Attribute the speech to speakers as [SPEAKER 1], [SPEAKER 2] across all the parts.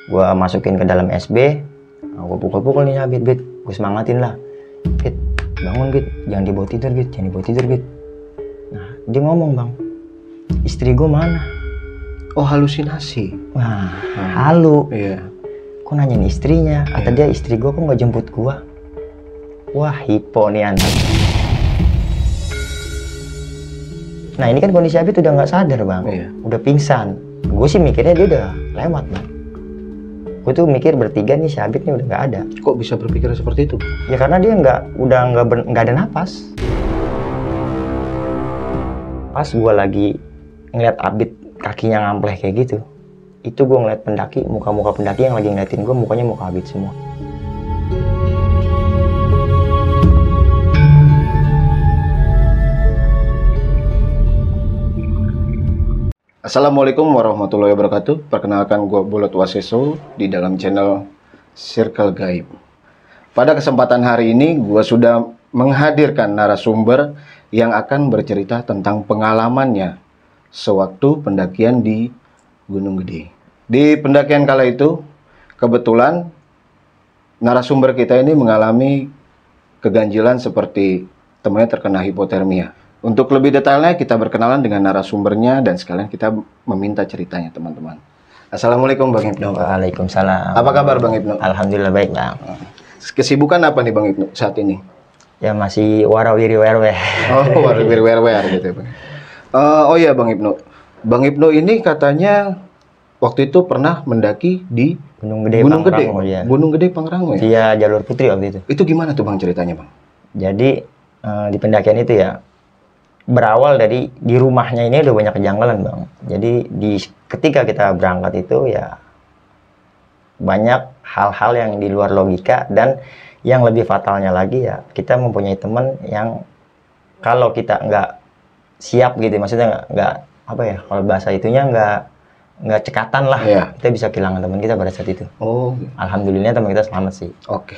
[SPEAKER 1] gue masukin ke dalam SB, gue pukul-pukul nih Bit, gue semangatin lah, Bit, bangun Bit, jangan dibawa tidur Bit, jangan dibawa tidur Bit. Nah dia ngomong, Bang, istri gue mana?
[SPEAKER 2] Oh, halusinasi.
[SPEAKER 1] Wah, halu.
[SPEAKER 2] Iya.
[SPEAKER 1] Kok nanyain istrinya? Kata dia, istri gue kok nggak jemput gue? Wah, hipo nih anak. Nah ini kan kondisi Abid udah nggak sadar, Bang.
[SPEAKER 2] Iya.
[SPEAKER 1] Udah pingsan. Gue sih mikirnya dia udah lewat, Bang. Gue tuh mikir bertiga nih si Abid nih udah nggak ada.
[SPEAKER 2] Kok bisa berpikir seperti itu?
[SPEAKER 1] Ya karena dia nggak ada napas. Pas gue lagi ngeliat Abid kakinya ngampleh kayak gitu, itu gue ngeliat pendaki, muka-muka pendaki yang lagi ngeliatin gue, mukanya muka Abid semua.
[SPEAKER 2] Assalamualaikum warahmatullahi wabarakatuh. Perkenalkan, gue Bolot Waseso di dalam channel Circle Gaib. Pada kesempatan hari ini gue sudah menghadirkan narasumber yang akan bercerita tentang pengalamannya sewaktu pendakian di Gunung Gede. Di pendakian kala itu, kebetulan narasumber kita ini mengalami keganjilan seperti temannya terkena hipotermia. Untuk lebih detailnya kita berkenalan dengan narasumbernya dan sekalian kita meminta ceritanya, teman-teman. Assalamualaikum Bang Ibnu.
[SPEAKER 1] Waalaikumsalam.
[SPEAKER 2] Apa kabar Bang Ibnu?
[SPEAKER 1] Alhamdulillah baik, Bang.
[SPEAKER 2] Kesibukan apa nih Bang Ibnu saat ini?
[SPEAKER 1] Ya masih warawiri werwe.
[SPEAKER 2] Oh, warawiri werwe gitu ya Bang. Oh iya Bang Ibnu. Bang Ibnu ini katanya waktu itu pernah mendaki di
[SPEAKER 1] Gunung Gede, Pangrango, ya.
[SPEAKER 2] Gunung Gede Pangrango ya?
[SPEAKER 1] Iya, jalur putri waktu itu.
[SPEAKER 2] Itu gimana tuh Bang ceritanya Bang?
[SPEAKER 1] Jadi di pendakian itu ya berawal dari di rumahnya ini udah banyak kejanggalan, Bang. Jadi ketika kita berangkat itu ya banyak hal-hal yang di luar logika, dan yang lebih fatalnya lagi ya kita mempunyai teman yang kalau kita nggak siap gitu, maksudnya nggak apa ya, kalau bahasa itunya nggak cekatan lah,
[SPEAKER 2] yeah.
[SPEAKER 1] Kita bisa kehilangan teman kita pada saat itu.
[SPEAKER 2] Oh,
[SPEAKER 1] alhamdulillah teman kita selamat sih.
[SPEAKER 2] Oke.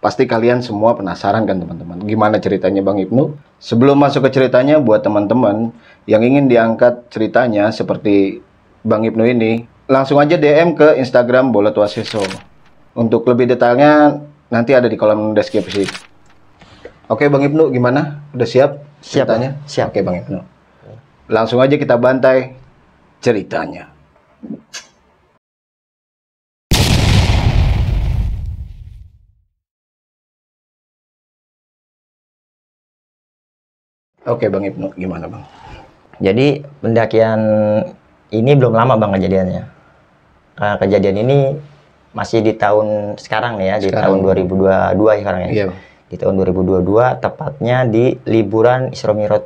[SPEAKER 2] Pasti kalian semua penasaran kan teman-teman, gimana ceritanya Bang Ibnu? Sebelum masuk ke ceritanya, buat teman-teman yang ingin diangkat ceritanya seperti Bang Ibnu ini, langsung aja DM ke Instagram Bolot Waseso. Untuk lebih detailnya nanti ada di kolom deskripsi. Oke Bang Ibnu, gimana? Udah siap ceritanya?
[SPEAKER 1] Siap.
[SPEAKER 2] Oke Bang Ibnu. Langsung aja kita bantai ceritanya. Oke Bang Ibnu, gimana Bang?
[SPEAKER 1] Jadi pendakian ini belum lama Bang kejadiannya. Kejadian ini masih di tahun sekarang nih ya, di tahun 2022 sekarang ya. Iya. Di tahun 2022, tepatnya di liburan Isra Mi'raj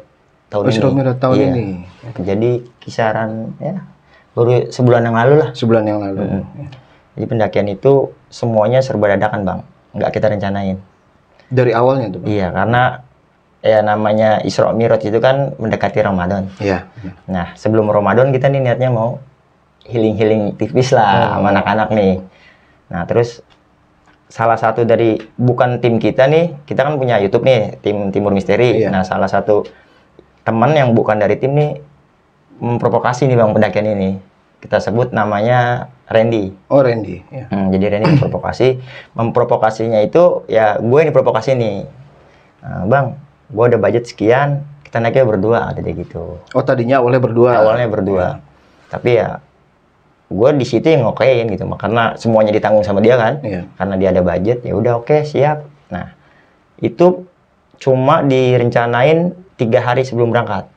[SPEAKER 1] tahun ini.
[SPEAKER 2] Isra Mi'raj tahun ini.
[SPEAKER 1] Jadi kisaran ya baru sebulan yang lalu lah.
[SPEAKER 2] Sebulan yang lalu.
[SPEAKER 1] Jadi pendakian itu semuanya serba dadakan Bang, nggak kita rencanain.
[SPEAKER 2] Dari awalnya tuh Bang?
[SPEAKER 1] Iya, karena ya namanya Isra Mi'raj itu kan mendekati Ramadan.
[SPEAKER 2] Iya.
[SPEAKER 1] Nah, sebelum Ramadan kita nih niatnya mau healing tipis lah sama anak-anak nih. Nah, terus salah satu dari bukan tim kita nih, kita kan punya YouTube nih, tim Timur Misteri. Iya. Nah, salah satu teman yang bukan dari tim nih memprovokasi nih Bang pendakian ini. Kita sebut namanya Randy.
[SPEAKER 2] Oh, Randy. Ya.
[SPEAKER 1] Jadi Randy memprovokasinya itu ya gue ini provokasi nih. Bang, gue ada budget sekian, kita naiknya berdua, ada gitu.
[SPEAKER 2] Oh, tadinya awalnya berdua.
[SPEAKER 1] Awalnya berdua. Ya. Tapi ya gue di situ yang ngokein gitu, karena semuanya ditanggung sama dia kan. Ya. Karena dia ada budget, ya udah oke, siap. Nah, itu cuma direncanain 3 hari sebelum berangkat.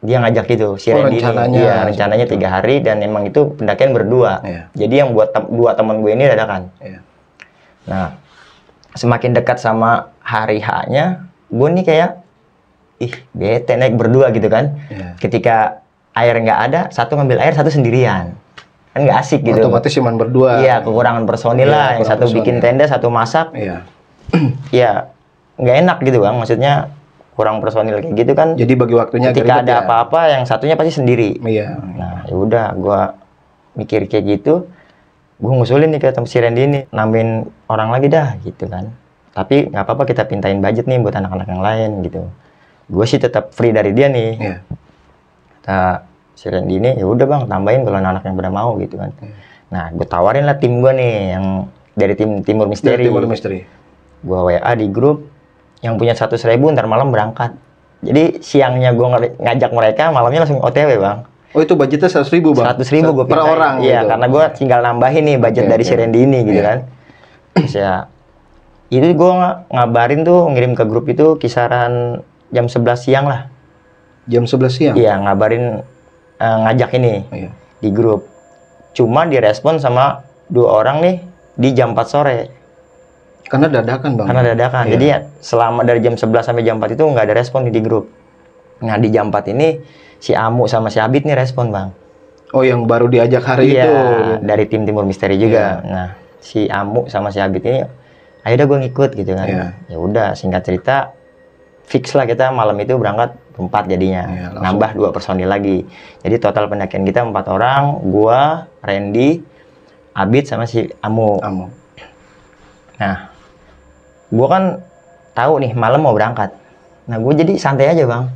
[SPEAKER 1] Dia ngajak gitu, si Randy ini. Iya, rencananya 3 hari dan emang itu pendakian berdua. Ya. Jadi yang buat dua teman gue ini dadakan. Ya. Nah, semakin dekat sama hari H-nya, gue nih kayak bete naik berdua gitu kan. Yeah. Ketika air nggak ada, satu ngambil air, satu sendirian, kan nggak asik gitu.
[SPEAKER 2] Otomatis cuma berdua.
[SPEAKER 1] Iya, kekurangan personil lah. Yang satu bikin tenda, satu masak. Iya. Ya nggak enak gitu Bang, maksudnya kurang personil kayak gitu kan.
[SPEAKER 2] Jadi bagi waktunya
[SPEAKER 1] ketika ada apa-apa yang satunya pasti sendiri.
[SPEAKER 2] Iya.
[SPEAKER 1] Nah ya udah, gue mikir kayak gitu, gue ngusulin nih ke si Randy ini, nambahin orang lagi dah gitu kan. Tapi nggak apa-apa, kita pintain budget nih buat anak-anak yang lain gitu. Gue sih tetap free dari dia nih. Yeah. Kata si Randy ini, ya udah Bang, tambahin kalau anak-anak yang pada mau gitu kan. Yeah. Nah, gue tawarin lah tim gue nih yang dari tim Timur Misteri.
[SPEAKER 2] Timur Misteri.
[SPEAKER 1] Gue WA di grup yang punya 100.000 ntar malam berangkat. Jadi siangnya gue ngajak mereka, malamnya langsung OTW bang.
[SPEAKER 2] Oh itu budgetnya 100.000 bang?
[SPEAKER 1] 100.000 gue
[SPEAKER 2] per orang.
[SPEAKER 1] Iya,
[SPEAKER 2] gitu.
[SPEAKER 1] karena gue tinggal nambahin nih budget dari si Randy ini gitu kan. Terus ya, itu gue ngabarin tuh, ngirim ke grup itu kisaran jam 11 siang lah.
[SPEAKER 2] Jam 11 siang?
[SPEAKER 1] Iya, ngabarin ngajak ini di grup. Cuma direspon sama 2 orang nih di jam 4 sore.
[SPEAKER 2] Karena dadakan bang?
[SPEAKER 1] Karena dadakan. Jadi ya, selama dari jam 11 sampai jam 4 itu nggak ada respon di grup. Nah di jam 4 ini si Amu sama si Abid nih respon bang.
[SPEAKER 2] Oh yang baru diajak hari itu?
[SPEAKER 1] Iya, dari tim Timur Misteri juga. Nah si Amu sama si Abid ini, ayo udah gue ngikut gitu kan. Ya udah, singkat cerita fix lah kita malam itu berangkat 4 jadinya. Nambah 2 personil lagi. Jadi total pendakian kita 4 orang, gua, Randy, Abid sama si Amu. Nah gue kan tahu nih malam mau berangkat. Nah gue jadi santai aja bang.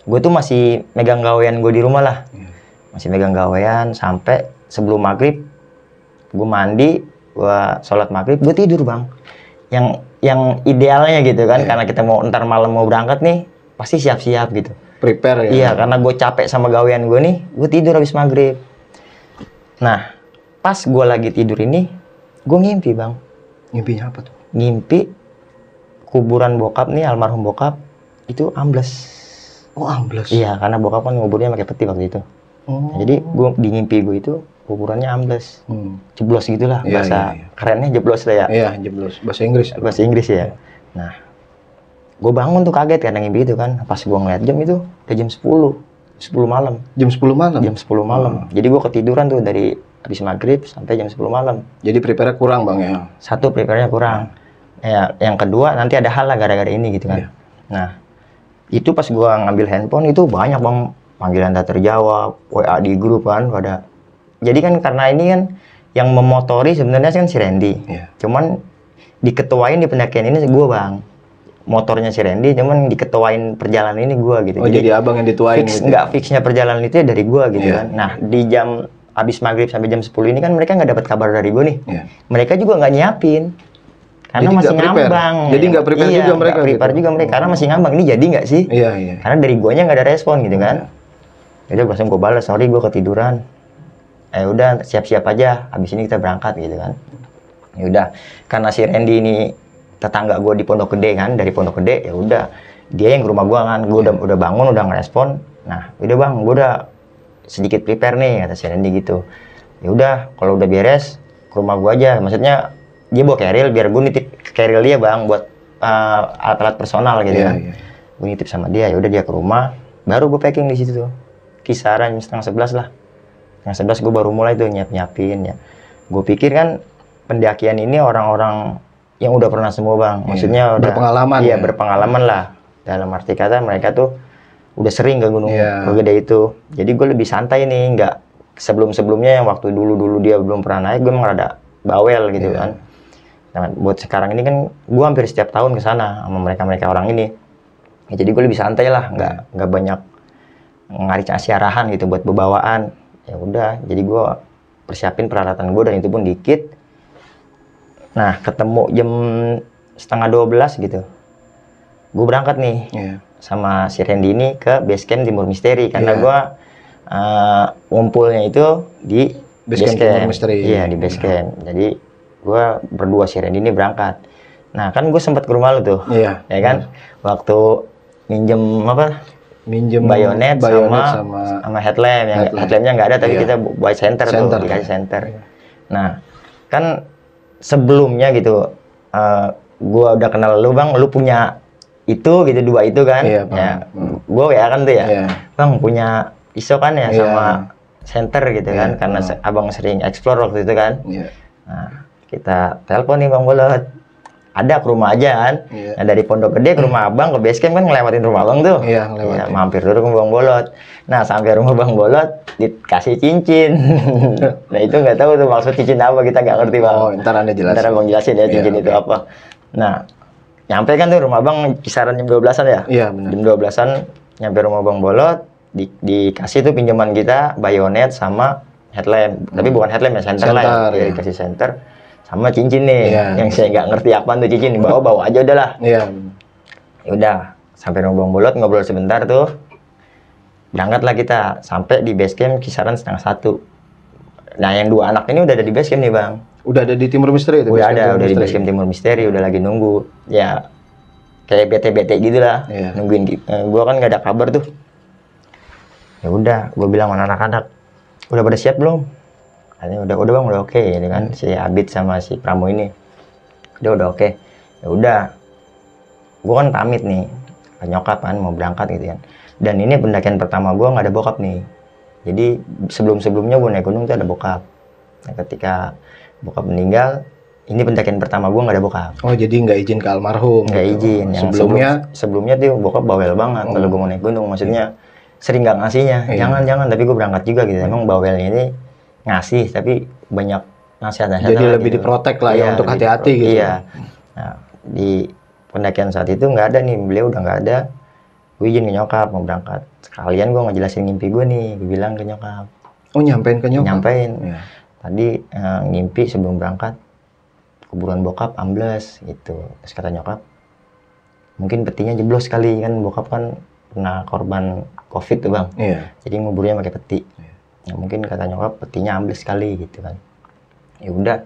[SPEAKER 1] Gue tuh masih megang gawean gue di rumah lah. Masih megang gawean sampai sebelum maghrib. Gue mandi, gue sholat maghrib, gue tidur bang. Yang idealnya gitu kan, karena kita mau ntar malam mau berangkat nih, pasti siap-siap gitu.
[SPEAKER 2] Prepare ya?
[SPEAKER 1] Iya, karena gue capek sama gawean gue nih, gue tidur habis maghrib. Nah, pas gue lagi tidur ini, gue ngimpi bang.
[SPEAKER 2] Ngimpinya apa tuh?
[SPEAKER 1] Ngimpi kuburan bokap nih, almarhum bokap itu ambles.
[SPEAKER 2] Oh ambles?
[SPEAKER 1] Iya, karena bokap kan nguburnya pakai peti waktu itu. Nah, jadi gue di ngimpi gue itu kuburannya ambles, jeblos gitulah bahasa kerennya, jeblos lah ya.
[SPEAKER 2] Iya jeblos, bahasa Inggris.
[SPEAKER 1] Bahasa Inggris ya. Nah, gue bangun tuh kaget karena ngimpi itu kan. Pas gue ngeliat jam itu udah jam 10 malam.
[SPEAKER 2] Jam 10 malam?
[SPEAKER 1] Jam 10 malam. Jadi gue ketiduran tuh dari habis maghrib sampai jam 10 malam.
[SPEAKER 2] Jadi prepare-nya kurang bang ya?
[SPEAKER 1] Satu, prepare-nya kurang. Ya, yang kedua nanti ada hal lah gara-gara ini gitu kan. Nah, itu pas gua ngambil handphone itu banyak bang panggilan tak terjawab, WA di grup kan pada. Jadi kan karena ini kan yang memotori sebenarnya kan si Randy. Cuman diketuain di pendakian ini gua bang. Motornya si Randy, cuman diketuain perjalanan ini gua gitu.
[SPEAKER 2] Oh jadi abang yang dituain
[SPEAKER 1] fix,
[SPEAKER 2] gitu?
[SPEAKER 1] Nggak fixnya perjalanan itu ya dari gua gitu kan. Nah di jam habis maghrib sampai jam 10 ini kan mereka nggak dapat kabar dari gua nih. Mereka juga nggak nyiapin. Karena
[SPEAKER 2] jadi
[SPEAKER 1] masih ngambang.
[SPEAKER 2] Jadi nggak prepare juga mereka?
[SPEAKER 1] Prepare juga mereka, karena masih ngambang. Ini jadi nggak sih?
[SPEAKER 2] Iya.
[SPEAKER 1] Karena dari guanya nggak ada respon gitu kan. Jadi langsung gue balas, sorry gue ketiduran. Udah siap-siap aja, abis ini kita berangkat gitu kan. Ya udah, karena si Randy ini tetangga gue di Pondok Gede kan, dari Pondok Gede ya udah dia yang ke rumah gue kan. Gue udah bangun, udah ngerespon. Nah, udah bang, gue udah sedikit prepare nih kata si Randy gitu. Ya udah, kalau udah beres ke rumah gue aja. Maksudnya dia bawa keril biar gue nitip keril dia bang buat alat-alat personal gitu kan. Gue nitip sama dia, ya udah dia ke rumah, baru gue packing di situ tuh. Kisaran jam 10:30 lah. 10:30 gue baru mulai tuh nyiapin ya. Gue pikir kan pendakian ini orang-orang yang udah pernah semua bang. Maksudnya udah
[SPEAKER 2] berpengalaman.
[SPEAKER 1] Iya, berpengalaman lah. Dalam arti kata mereka tuh udah sering ke gunung Gede itu. Jadi gue lebih santai nih, nggak sebelum-sebelumnya yang waktu dulu dia belum pernah naik, gue emang rada bawel gitu kan. Nah, buat sekarang ini kan gue hampir setiap tahun ke sana sama mereka orang ini. Ya, jadi gue lebih santai lah, nggak banyak ngasih arahan gitu buat bebawaan. Ya udah, jadi gue persiapin peralatan gue dan itu pun dikit. Nah, ketemu jam 11:30 gitu. Gue berangkat nih sama si Randy ini ke base camp Timur Misteri karena gue ngumpulnya itu di base camp Timur Misteri. Iya, di base camp. Jadi gue berdua si Randy ini berangkat. Nah kan gue sempat ke rumah lu tuh, ya kan, waktu minjem bayonet sama headlamp, yang headlampnya nggak ada tapi kita buat center tuh, dikasih center. Nah kan sebelumnya gitu, gue udah kenal lu bang, lu punya itu gitu, 2 itu kan, gue ya kan tuh ya, bang punya pisau kan ya sama center gitu kan, karena abang sering explore waktu itu kan. Nah kita telepon nih Bang Bolot, ada ke rumah aja kan. Nah dari Pondok Gede ke rumah abang ke base camp kan ngelewatin rumah abang tuh. Ya, mampir dulu ke Bang Bolot. Nah sampai rumah Bang Bolot dikasih cincin. Nah itu nggak tahu tuh maksud cincin apa, kita nggak ngerti bang.
[SPEAKER 2] Oh ntar anda jelasin.
[SPEAKER 1] Ntar abang jelasin ya cincin itu apa. Nah nyampe kan tuh rumah abang kisaran jam 12-an ya.
[SPEAKER 2] Iya benar.
[SPEAKER 1] Jam 12-an nyampe rumah Bang Bolot, dikasih tuh pinjaman kita bayonet sama headlamp, tapi bukan headlamp ya, senter lah ya.
[SPEAKER 2] Iya.
[SPEAKER 1] Dikasih senter sama cincin nih,
[SPEAKER 2] Iya.
[SPEAKER 1] yang saya nggak ngerti apaan tuh cincin, bawa aja udahlah.
[SPEAKER 2] Iya.
[SPEAKER 1] Ya udah, sampai Rombong Bolot ngobrol sebentar tuh, berangkatlah kita sampai di base camp kisaran 12:30. Nah, yang 2 anak ini udah ada di base camp nih bang.
[SPEAKER 2] Udah ada di Timur Misteri itu?
[SPEAKER 1] Udah di base camp Timur Misteri, udah lagi nunggu. Ya kayak bete-bete gitu lah, nungguin. Gua kan nggak ada kabar tuh. Ya udah, gue bilang sama anak-anak, udah pada siap belum? Katanya udah bang, udah oke, gitu kan. Si Abid sama si Pramo ini, udah oke. Ya udah, gue kan pamit nih, ke nyokap kan mau berangkat gitu kan. Dan ini pendakian pertama gue nggak ada bokap nih. Jadi sebelumnya gue naik gunung tuh ada bokap. Nah, ketika bokap meninggal, ini pendakian pertama gue nggak ada bokap.
[SPEAKER 2] Oh, jadi nggak izin ke almarhum?
[SPEAKER 1] Nggak izin. Yang sebelumnya tuh bokap bawel banget kalau gue mau naik gunung. Maksudnya sering nggak ngasihnya. Jangan, tapi gue berangkat juga gitu. Emang bawelnya ini ngasih, tapi banyak nasihat-nasihat.
[SPEAKER 2] Jadi lebih gitu. Diprotek lah ya untuk hati-hati gitu.
[SPEAKER 1] Iya. Nah, di pendakian saat itu nggak ada nih, beliau udah nggak ada. Gue izin ke nyokap mau berangkat. Sekalian gue ngejelasin mimpi gue nih, gue bilang ke nyokap.
[SPEAKER 2] Oh, nyampein ke nyokap?
[SPEAKER 1] Nyampein. Ya. Tadi ngimpi sebelum berangkat, kuburan bokap ambles gitu. Terus kata nyokap, mungkin petinya jeblos kali, kan bokap kan pernah korban COVID tuh bang.
[SPEAKER 2] Iya.
[SPEAKER 1] Jadi nguburnya pakai peti. Ya, mungkin kata nyokap petinya ambles sekali gitu kan. Ya udah.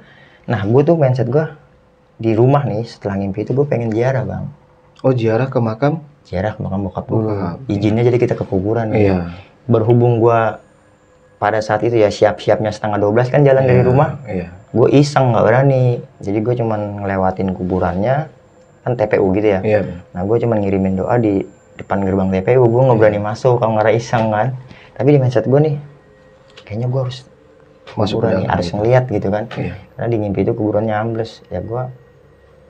[SPEAKER 1] Nah, gue tuh mindset gue di rumah nih setelah ngimpi itu gue pengen ziarah bang.
[SPEAKER 2] Oh, ziarah ke makam?
[SPEAKER 1] Ziarah ke makam bokap dulu. Izinnya jadi kita ke kuburan.
[SPEAKER 2] Iya.
[SPEAKER 1] Berhubung gue pada saat itu ya siap-siapnya 11:30 kan jalan dari rumah.
[SPEAKER 2] Iya.
[SPEAKER 1] Gue iseng nggak berani. Jadi gue cuman ngelewatin kuburannya kan TPU gitu ya.
[SPEAKER 2] Iya.
[SPEAKER 1] Nah, gue cuman ngirimin doa di depan gerbang TPU. Gue nggak berani masuk kalau nggak iseng kan. Tapi di mindset gue nih, kayaknya gue harus
[SPEAKER 2] masuk
[SPEAKER 1] kuburan nih, harus ngeliat gitu kan.
[SPEAKER 2] Iya.
[SPEAKER 1] Karena di mimpi itu kuburannya ambles. Ya gue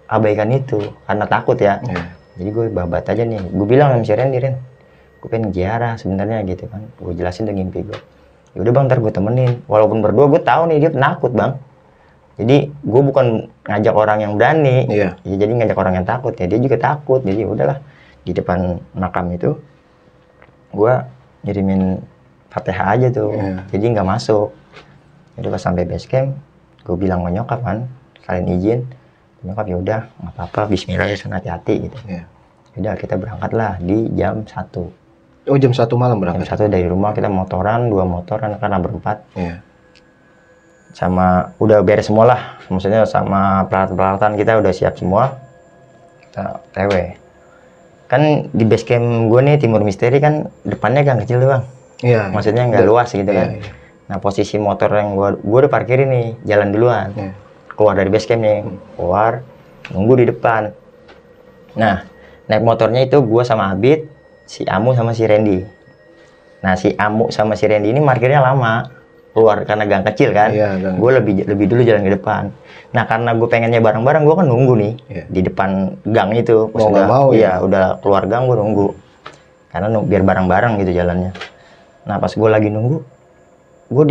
[SPEAKER 1] abaikan itu karena takut ya.
[SPEAKER 2] Iya.
[SPEAKER 1] Jadi gue babat aja nih. Gue bilang sama si Ren, gue pengen ziarah sebenarnya gitu kan. Gue jelasin tuh mimpi gue. Ya udah bang, ntar gue temenin. Walaupun berdua gue tahu nih dia penakut bang. Jadi gue bukan ngajak orang yang berani.
[SPEAKER 2] Iya.
[SPEAKER 1] Ya, jadi ngajak orang yang takut ya. Dia juga takut. Jadi udahlah, di depan makam itu gue ngirimin Fatihah aja tuh.
[SPEAKER 2] Iya.
[SPEAKER 1] Jadi nggak masuk. Jadi pas sampai base camp, gue bilang ke nyokap kan, kalian izin. Nyokap ya udah, nggak apa-apa, Bismillah ya, hati-hati gitu.
[SPEAKER 2] Iya.
[SPEAKER 1] Udah, kita berangkatlah di jam 1.
[SPEAKER 2] Oh, jam 1 malam berangkat?
[SPEAKER 1] Jam 1 dari rumah kita motoran, 2 motoran karena berempat.
[SPEAKER 2] Iya.
[SPEAKER 1] Sama udah beres semua lah, maksudnya sama peralatan kita udah siap semua. Kita TW. Kan di base camp gue nih Timur Misteri kan depannya gang kecil tuh bang.
[SPEAKER 2] Iya.
[SPEAKER 1] Maksudnya nggak luas gitu kan.
[SPEAKER 2] Iya.
[SPEAKER 1] Nah, posisi motor yang gue udah parkirin nih, jalan duluan.
[SPEAKER 2] Iya.
[SPEAKER 1] Keluar dari base camp nih, keluar, nunggu di depan. Nah, naik motornya itu gue sama Abid, si Amu sama si Randy. Nah, si Amu sama si Randy ini parkirnya lama, keluar karena gang kecil kan.
[SPEAKER 2] Iya,
[SPEAKER 1] gue lebih dulu jalan ke depan. Nah, karena gue pengennya bareng-bareng, gue kan nunggu nih di depan gang itu.
[SPEAKER 2] Mau nggak mau
[SPEAKER 1] ya? Udah keluar gang gue nunggu, karena biar bareng-bareng gitu jalannya. Nah, pas gue lagi nunggu, gue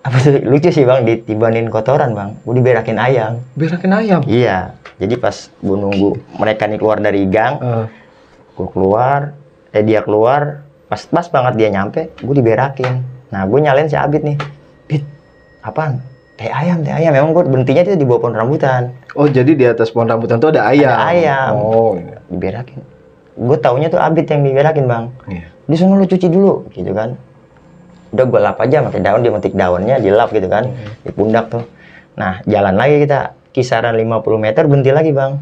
[SPEAKER 1] apa tuh lucu sih bang, ditibanin kotoran bang, gue diberakin ayam.
[SPEAKER 2] Berakin ayam?
[SPEAKER 1] Iya, jadi pas gue nunggu mereka nih keluar dari gang, gue keluar, dia keluar, pas banget dia nyampe, gue diberakin. Nah, gue nyalain si Abid nih, Bid, apaan? Teh ayam, memang gue berhentinya itu di bawah pohon rambutan.
[SPEAKER 2] Oh, jadi di atas pohon rambutan tuh ada ayam?
[SPEAKER 1] Ada ayam.
[SPEAKER 2] Oh, iya.
[SPEAKER 1] Diberakin. Gue taunya tuh Abid yang diberakin bang.
[SPEAKER 2] Iya.
[SPEAKER 1] Di sana lu cuci dulu, gitu kan. Udah gue lap aja pakai daun, dia metik daunnya, dilap gitu kan, di pundak tuh. Nah, jalan lagi kita, kisaran 50 meter, berhenti lagi bang.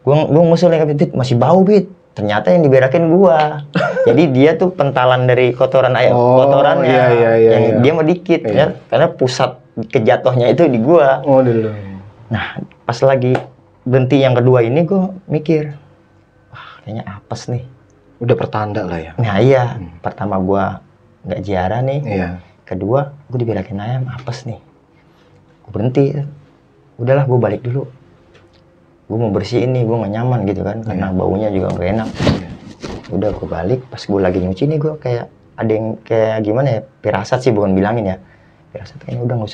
[SPEAKER 1] Gue ngusul nih, Bid, masih bau Bid. Ternyata yang diberakin gua. Jadi dia tuh pentalan dari kotoran ayam, kotorannya. Yang dia mau dikit, ya, karena pusat kejatuhnya itu di gua.
[SPEAKER 2] Oh, dulu.
[SPEAKER 1] Nah, pas lagi berhenti yang kedua ini, gue mikir, wah kayaknya apes nih.
[SPEAKER 2] Udah pertanda lah ya.
[SPEAKER 1] Nah iya, pertama gua nggak ziarah nih.
[SPEAKER 2] Iya.
[SPEAKER 1] Kedua, gue diberakin ayam, apes nih. Gue berhenti. Udahlah, gue balik dulu. Gue mau bersih ini, gue nggak nyaman gitu kan, karena baunya juga nggak enak. Udah, gue balik. Pas gue lagi nyuci nih, gue kayak ada yang kayak gimana ya, firasat sih, bukan bilangin ya. Firasat kayaknya udah nggak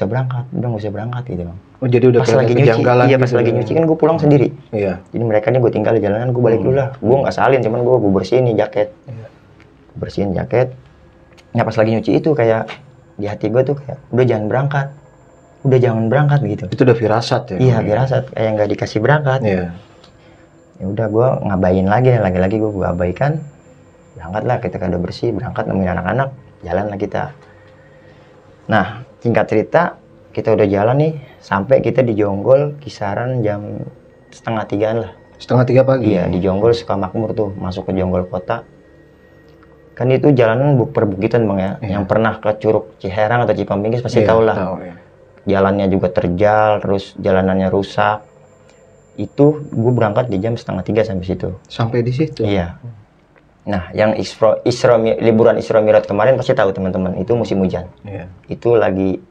[SPEAKER 1] usah berangkat gitu bang.
[SPEAKER 2] Oh, jadi udah
[SPEAKER 1] pas lagi nyuci, iya pas lagi nyuci kan gue pulang sendiri.
[SPEAKER 2] Iya.
[SPEAKER 1] Jadi mereka nih gue tinggal di jalanan, gue balik dulu lah. Gue nggak salin, cuman gue bersihin nih jaket. Bersihin jaket. Nah pas lagi nyuci itu kayak di hati gue tuh kayak udah jangan berangkat gitu.
[SPEAKER 2] Itu udah firasat ya?
[SPEAKER 1] Iya, firasat kayak nggak dikasih berangkat.
[SPEAKER 2] Iya.
[SPEAKER 1] Ya udah gue ngabain lagi gue abaikan. Berangkat lah, kita udah bersih, berangkat nemuin anak-anak, jalan lah kita. Nah, singkat cerita, kita udah jalan nih, sampai kita di Jonggol kisaran jam 2:30 lah.
[SPEAKER 2] 2:30 pagi?
[SPEAKER 1] Iya, di Jonggol Sukamakmur tuh, masuk ke Jonggol kota. Kan itu jalanan perbukitan bang ya, yang pernah ke Curug Ciherang atau Cipampingis pasti tahu lah.
[SPEAKER 2] Ya.
[SPEAKER 1] Jalannya juga terjal, terus jalanannya rusak. Itu gue berangkat di jam 2:30 sampai situ.
[SPEAKER 2] Sampai di situ?
[SPEAKER 1] Iya. Nah, yang liburan Isra Mi'raj kemarin pasti tahu teman-teman, itu musim hujan.
[SPEAKER 2] Iya.
[SPEAKER 1] Itu lagi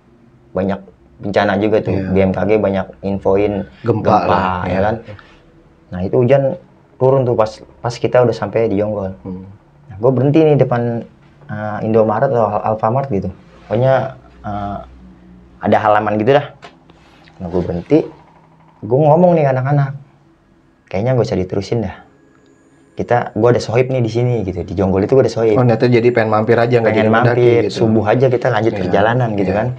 [SPEAKER 1] banyak bencana juga tuh, BMKG banyak infoin gempa lah, ya kan. Nah, itu hujan turun tuh pas kita udah sampai di Jonggol. Nah, gue berhenti nih depan Indomaret atau Alfamart gitu. Pokoknya ada halaman gitu dah. Nah, gue berhenti, gue ngomong nih ke anak-anak, kayaknya gak usah diterusin dah. Gue ada sohib nih di sini gitu, di Jonggol itu gue ada sohib.
[SPEAKER 2] Oh, ternyata jadi pengen mampir aja, nggak jadi
[SPEAKER 1] mampir
[SPEAKER 2] gitu.
[SPEAKER 1] Subuh aja kita lanjut perjalanan gitu kan.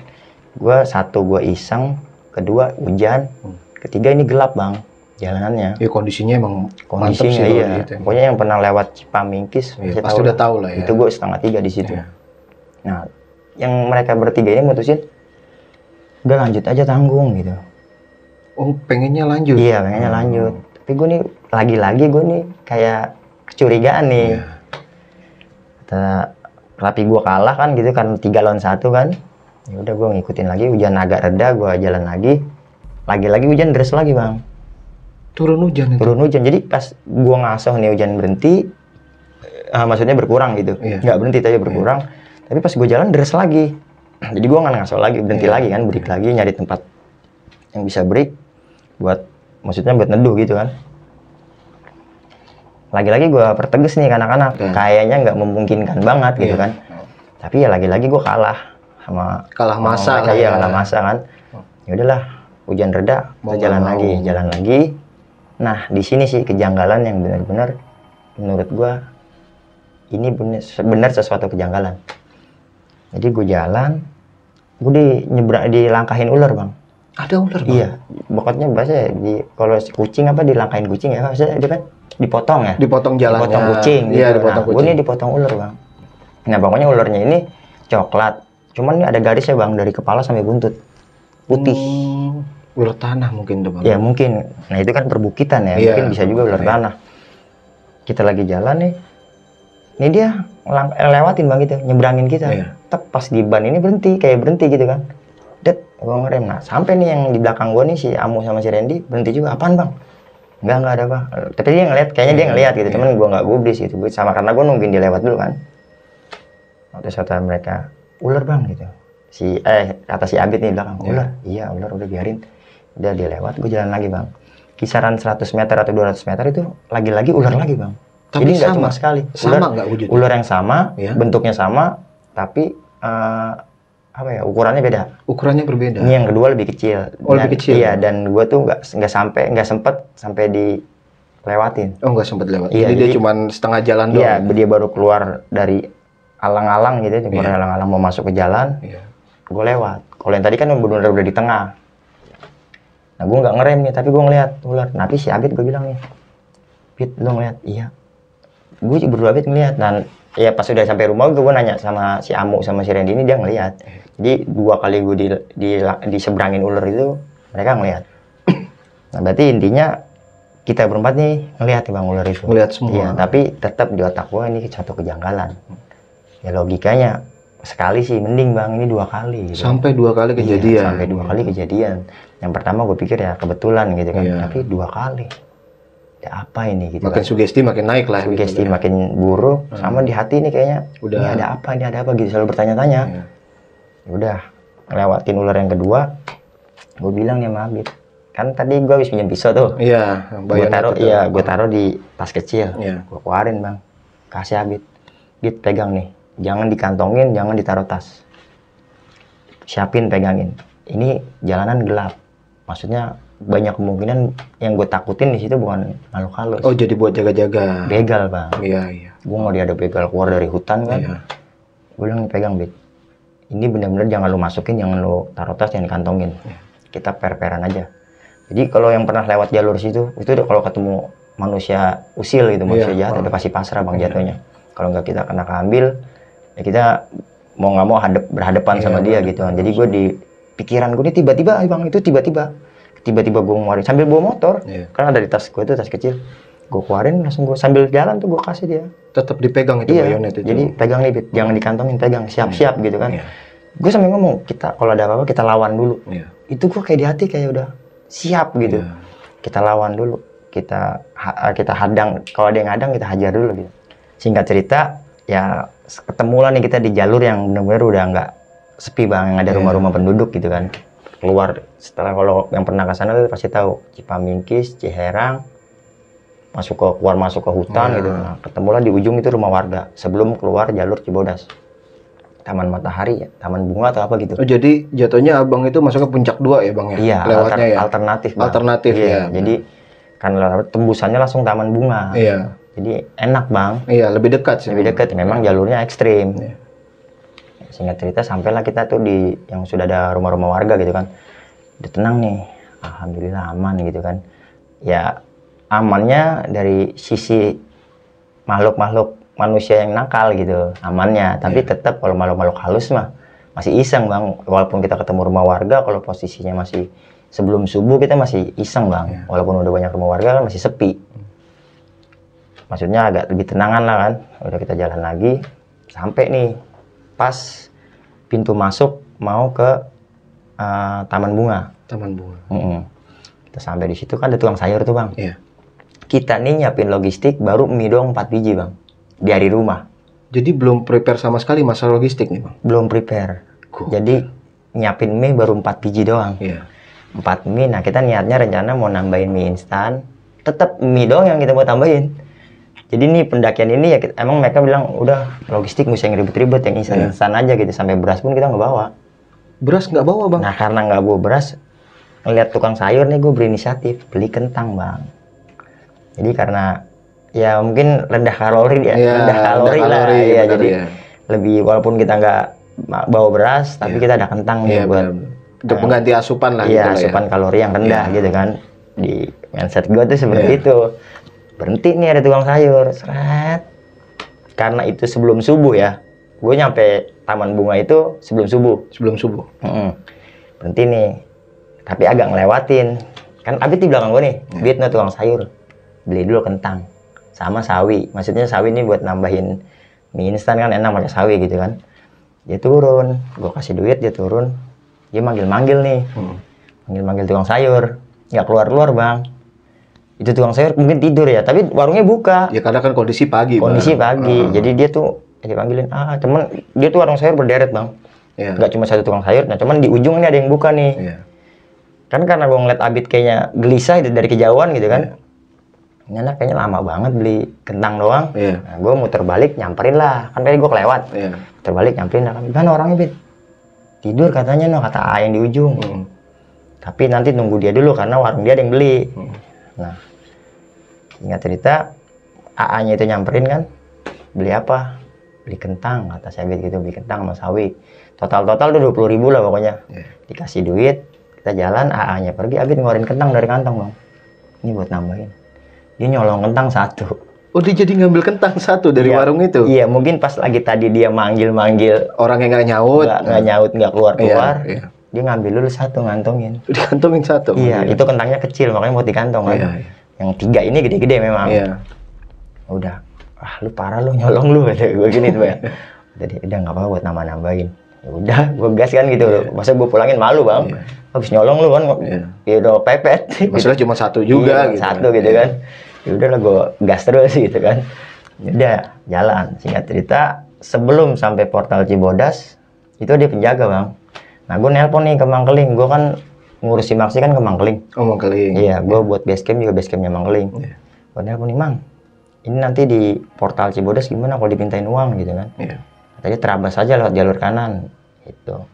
[SPEAKER 1] Gue iseng, kedua hujan, ketiga ini gelap bang jalanannya.
[SPEAKER 2] Ya kondisinya emang
[SPEAKER 1] mantep sih. Iya. Gitu. Pokoknya yang pernah lewat Cipampingis
[SPEAKER 2] pasti udah tahu lah ya.
[SPEAKER 1] Itu gue 2:30 di situ. Nah, yang mereka bertiga ini mutusin, udah lanjut aja tanggung gitu.
[SPEAKER 2] Oh, pengennya lanjut?
[SPEAKER 1] Iya, pengennya lanjut. Tapi gue nih lagi-lagi gue nih kayak kecurigaan nih. Kata rapi gue kalah kan gitu kan, 3 lawan 1 kan. Ya udah gue ngikutin lagi, hujan agak reda, gue jalan lagi. Lagi-lagi hujan deras lagi bang.
[SPEAKER 2] Turun hujan itu?
[SPEAKER 1] Turun hujan, jadi pas gue ngasoh nih hujan berhenti, maksudnya berkurang gitu. Nggak berhenti tapi berkurang. Tapi pas gue jalan deras lagi. Jadi gue nggak ngasoh lagi, berhenti lagi kan, break lagi, nyari tempat yang bisa break buat neduh gitu kan. Lagi-lagi gue pertegas nih ke anak-anak, kayaknya nggak memungkinkan banget gitu kan. Tapi ya lagi-lagi gue kalah sama
[SPEAKER 2] masa
[SPEAKER 1] lah ya. Kalah masa kan. Ya udahlah, hujan reda, kita jalan lagi. Nah, di sini sih kejanggalan yang benar-benar menurut gue ini benar sesuatu kejanggalan. Jadi gue jalan, gue dilangkahin ular bang.
[SPEAKER 2] Ada ular bang?
[SPEAKER 1] Iya, pokoknya bahasa kalau kucing apa dilangkahin kucing ya, maksudnya dia kan dipotong ya.
[SPEAKER 2] Dipotong jalannya.
[SPEAKER 1] Dipotong kucing.
[SPEAKER 2] Iya,
[SPEAKER 1] gitu.
[SPEAKER 2] dipotong kucing.
[SPEAKER 1] Gue ini dipotong ular bang. Nah, pokoknya ularnya ini coklat. Cuman ini ada garisnya bang, dari kepala sampai buntut. Putih.
[SPEAKER 2] Ular tanah mungkin tuh bang?
[SPEAKER 1] Ya mungkin. Nah itu kan perbukitan ya, mungkin bisa juga ular tanah. Kita lagi jalan nih. Ini dia lewatin bang gitu, nyebrangin kita. Tep pas di ban ini berhenti gitu kan. Gue ngerem. Nah sampai nih yang di belakang gue nih si Amu sama si Randy berhenti juga. Apaan bang? Enggak ada bang. Tapi dia ngeliat, kayaknya dia ngeliat gitu. Cuman gue nggak gubris gitu. Gue sama karena gue nungguin dia lewat dulu kan. Terus kata mereka, ular bang gitu. Kata si Abid nih belakang, ular. Iya ular, udah biarin. Udah dia lewat, gue jalan lagi bang. Kisaran 100 meter atau 200 meter itu lagi-lagi ular lagi bang.
[SPEAKER 2] Tapi
[SPEAKER 1] jadi nggak cuma sekali.
[SPEAKER 2] Sama nggak wujudnya?
[SPEAKER 1] Ular yang sama, bentuknya sama, tapi ukurannya beda.
[SPEAKER 2] Ukurannya berbeda.
[SPEAKER 1] Ini yang kedua lebih kecil.
[SPEAKER 2] Oh, lebih kecil.
[SPEAKER 1] Iya, dan gue tuh nggak sempet sampai dilewatin.
[SPEAKER 2] Oh, nggak sempet lewat.
[SPEAKER 1] Iya,
[SPEAKER 2] jadi dia cuma setengah jalan doang.
[SPEAKER 1] Iya, dia baru keluar dari alang-alang gitu, alang-alang mau masuk ke jalan. Gue lewat. Kalau yang tadi kan benar-benar udah di tengah. Nah, gue nggak ngerem nih, tapi gue ngeliat ular. Tapi si Abid gue bilang nih, Bid, lu ngeliat? Iya. Gue berdua Abid ngeliat. Dan ya pas udah sampai rumah gue nanya sama si Amu sama si Randy ini, dia ngeliat. Jadi 2 kali gue diseberangin ular itu mereka ngeliat. Nah berarti intinya kita berempat nih ngeliat bang ular itu.
[SPEAKER 2] Ngeliat semua.
[SPEAKER 1] Iya, tapi tetap di otak gue ini satu kejanggalan. Ya logikanya sekali sih mending bang, ini 2 kali. Gitu.
[SPEAKER 2] Sampai 2 kali kejadian.
[SPEAKER 1] Iya, sampai 2 kali kejadian. Yang pertama gue pikir ya kebetulan gitu kan, tapi 2 kali. Ya apa ini gitu.
[SPEAKER 2] Makin kan. Sugesti makin naik lah.
[SPEAKER 1] Sugesti gitu, makin buruk. Sama di hati nih kayaknya. Ini ada apa gitu, selalu bertanya-tanya. Ya udah, ngelewatin ular yang kedua. Gue bilang nih sama Abid, kan tadi gue habis pinjam pisau tuh.
[SPEAKER 2] Iya,
[SPEAKER 1] gue taruh di tas kecil. Gue keluarin bang, kasih Abid. Bid, pegang nih. Jangan dikantongin, jangan ditaruh tas. Siapin, pegangin. Ini jalanan gelap. Maksudnya banyak kemungkinan yang gue takutin di situ bukan makhluk halus.
[SPEAKER 2] Oh, jadi buat jaga-jaga.
[SPEAKER 1] Begal bang.
[SPEAKER 2] Iya.
[SPEAKER 1] Gue mau dia ada begal keluar dari hutan kan. Gue bilang pegang Bid. ini benar-benar jangan lu masukin, jangan lu taruh tas, jangan dikantongin. Kita per-peran aja. Jadi kalau yang pernah lewat jalur situ, itu kalau ketemu manusia usil gitu, manusia jahat, udah pasti pasrah bang jatuhnya. Kalau nggak kita kena keambil, ya kita mau nggak mau berhadapan sama dia gitu. Jadi gue di pikiran gue ini tiba-tiba bang, itu tiba-tiba gue ngeluarin sambil bawa motor, karena ada di tas gue itu tas kecil. Gue keluarin langsung gue sambil jalan tuh gue kasih dia.
[SPEAKER 2] Tetap dipegang itu bayonet itu.
[SPEAKER 1] Jadi pegang nih, jangan dikantongin, pegang, siap-siap gitu kan. Gue sambil ngomong, kita kalau ada apa-apa kita lawan dulu. Itu gue kayak di hati kayak udah siap gitu. Kita lawan dulu, kita hadang, kalau ada yang hadang kita hajar dulu gitu. Singkat cerita, ya ketemu lah nih kita di jalur yang benar-benar udah nggak sepi bang, yang ada rumah-rumah penduduk gitu kan. Keluar setelah, kalau yang pernah ke sana pasti tahu Cipamingkis, Ciherang, keluar masuk ke hutan gitu. Nah, ketemulah di ujung itu rumah warga sebelum keluar jalur Cibodas. Taman Matahari ya, taman bunga atau apa gitu.
[SPEAKER 2] Oh, jadi jatuhnya abang itu masuk ke puncak 2 ya bang ya?
[SPEAKER 1] Iya,
[SPEAKER 2] lewatnya
[SPEAKER 1] alternatif bang.
[SPEAKER 2] Alternatif ya.
[SPEAKER 1] Jadi kan tembusannya langsung taman bunga.
[SPEAKER 2] Iya.
[SPEAKER 1] Jadi enak bang.
[SPEAKER 2] Iya, lebih dekat sih.
[SPEAKER 1] Lebih dekat, memang jalurnya ekstrim. Singkat cerita sampailah kita tuh di yang sudah ada rumah-rumah warga gitu kan. Udah tenang nih, alhamdulillah aman gitu kan. Ya amannya dari sisi makhluk-makhluk manusia yang nakal gitu, amannya. Tapi tetap kalau makhluk-makhluk halus mah masih iseng bang. Walaupun kita ketemu rumah warga, kalau posisinya masih sebelum subuh kita masih iseng bang. Walaupun udah banyak rumah warga kan masih sepi. Maksudnya agak lebih tenangan lah kan. Udah kita jalan lagi, sampai nih pas pintu masuk mau ke taman bunga.
[SPEAKER 2] Taman bunga.
[SPEAKER 1] Kita sampai di situ kan ada tukang sayur tuh bang.
[SPEAKER 2] Iya.
[SPEAKER 1] Kita nih nyiapin logistik baru mie doang 4 biji bang di hari rumah.
[SPEAKER 2] Jadi belum prepare sama sekali masalah logistik nih bang?
[SPEAKER 1] Belum prepare. Jadi nyiapin mie baru 4 biji doang.
[SPEAKER 2] Iya.
[SPEAKER 1] 4 mie. Nah kita niatnya rencana mau nambahin mie instan, tetap mie doang yang kita mau tambahin. Jadi nih pendakian ini ya emang mereka bilang udah logistik nggak usah yang ribet-ribet, yang instan aja gitu. Sampai beras pun kita nggak bawa.
[SPEAKER 2] Beras nggak bawa bang?
[SPEAKER 1] Nah karena nggak bawa beras, ngeliat tukang sayur nih gue berinisiatif beli kentang bang. Jadi karena ya mungkin rendah kalori ya, rendah kalori lah ya, jadi lebih, walaupun kita nggak bawa beras tapi kita ada kentang nih buat
[SPEAKER 2] untuk mengganti asupan lah.
[SPEAKER 1] Iya, asupan kalori yang rendah gitu kan. Di mindset gue tuh seperti itu. Berhenti nih ada tukang sayur, seret. Karena itu sebelum subuh ya, gue nyampe taman bunga itu sebelum subuh.
[SPEAKER 2] Sebelum subuh.
[SPEAKER 1] Berhenti nih, tapi agak ngelewatin. Kan Abid di belakang gue nih, Abid nih tukang sayur. Beli dulu kentang sama sawi. Maksudnya sawi ini buat nambahin mie instan kan enak pakai sawi gitu kan. Dia turun, gue kasih duit, dia turun. Dia manggil-manggil nih. Manggil-manggil tukang sayur. Nggak keluar-keluar bang. Itu tukang sayur mungkin tidur ya, tapi warungnya buka.
[SPEAKER 2] Ya karena kan kondisi pagi.
[SPEAKER 1] Kondisi pagi. Jadi dia tuh dipanggilin, cuman dia tuh warung sayur berderet bang. Nggak cuma satu tukang sayur, nah cuman di ujung ini ada yang buka nih. Kan karena gue ngeliat Abid kayaknya gelisah dari kejauhan gitu kan. Ini anak kayaknya lama banget beli kentang doang. Nah, gue muter balik nyamperin lah, kan tadi gue kelewat. Muter balik nyamperin lah, kan orangnya Bid tidur katanya, kata A yang di ujung. Tapi nanti nunggu dia dulu karena warung dia ada yang beli. Nah, singkat cerita AA-nya itu nyamperin kan, beli apa? Beli kentang, kata saya gitu, beli kentang sama sawi. Total udah 20.000 lah pokoknya. Dikasih duit, kita jalan, AA-nya pergi, Abid ngeluarin kentang dari kantong bang. Ini buat nambahin. Dia nyolong kentang 1.
[SPEAKER 2] Oh, dia jadi ngambil kentang 1 dari warung itu?
[SPEAKER 1] Iya, mungkin pas lagi tadi dia manggil-manggil
[SPEAKER 2] orang yang nggak nyaut,
[SPEAKER 1] nggak keluar-keluar. Dia ngambil dulu 1, ngantongin.
[SPEAKER 2] Dikantongin 1?
[SPEAKER 1] Iya, itu kentangnya kecil, makanya buat dikantong kan. Yang 3 ini gede-gede memang. Udah, lu parah lu, nyolong lu, kata gue gini tuh ya. Jadi udah nggak apa-apa buat nambah-nambahin. Ya udah, gue gas kan gitu loh. Masa gue pulangin malu bang. Habis nyolong lu kan, ya udah pepet.
[SPEAKER 2] Masalah cuma 1 juga.
[SPEAKER 1] Gitu. 1 gitu kan. Ya udahlah gue gas terus gitu kan. Udah jalan. Singkat cerita, sebelum sampai portal Cibodas itu dia penjaga bang. Nah gue nelpon nih ke Mangkeling. Gue kan ngurus Simaksi kan ke Mangkeling.
[SPEAKER 2] Oh Mangkeling.
[SPEAKER 1] Iya, gue buat base camp juga base campnya Mangkeling. Gue nelpon nih, Mang, ini nanti di portal Cibodas gimana kalau dipintain uang gitu kan. Tadi terabas aja lewat jalur kanan gitu.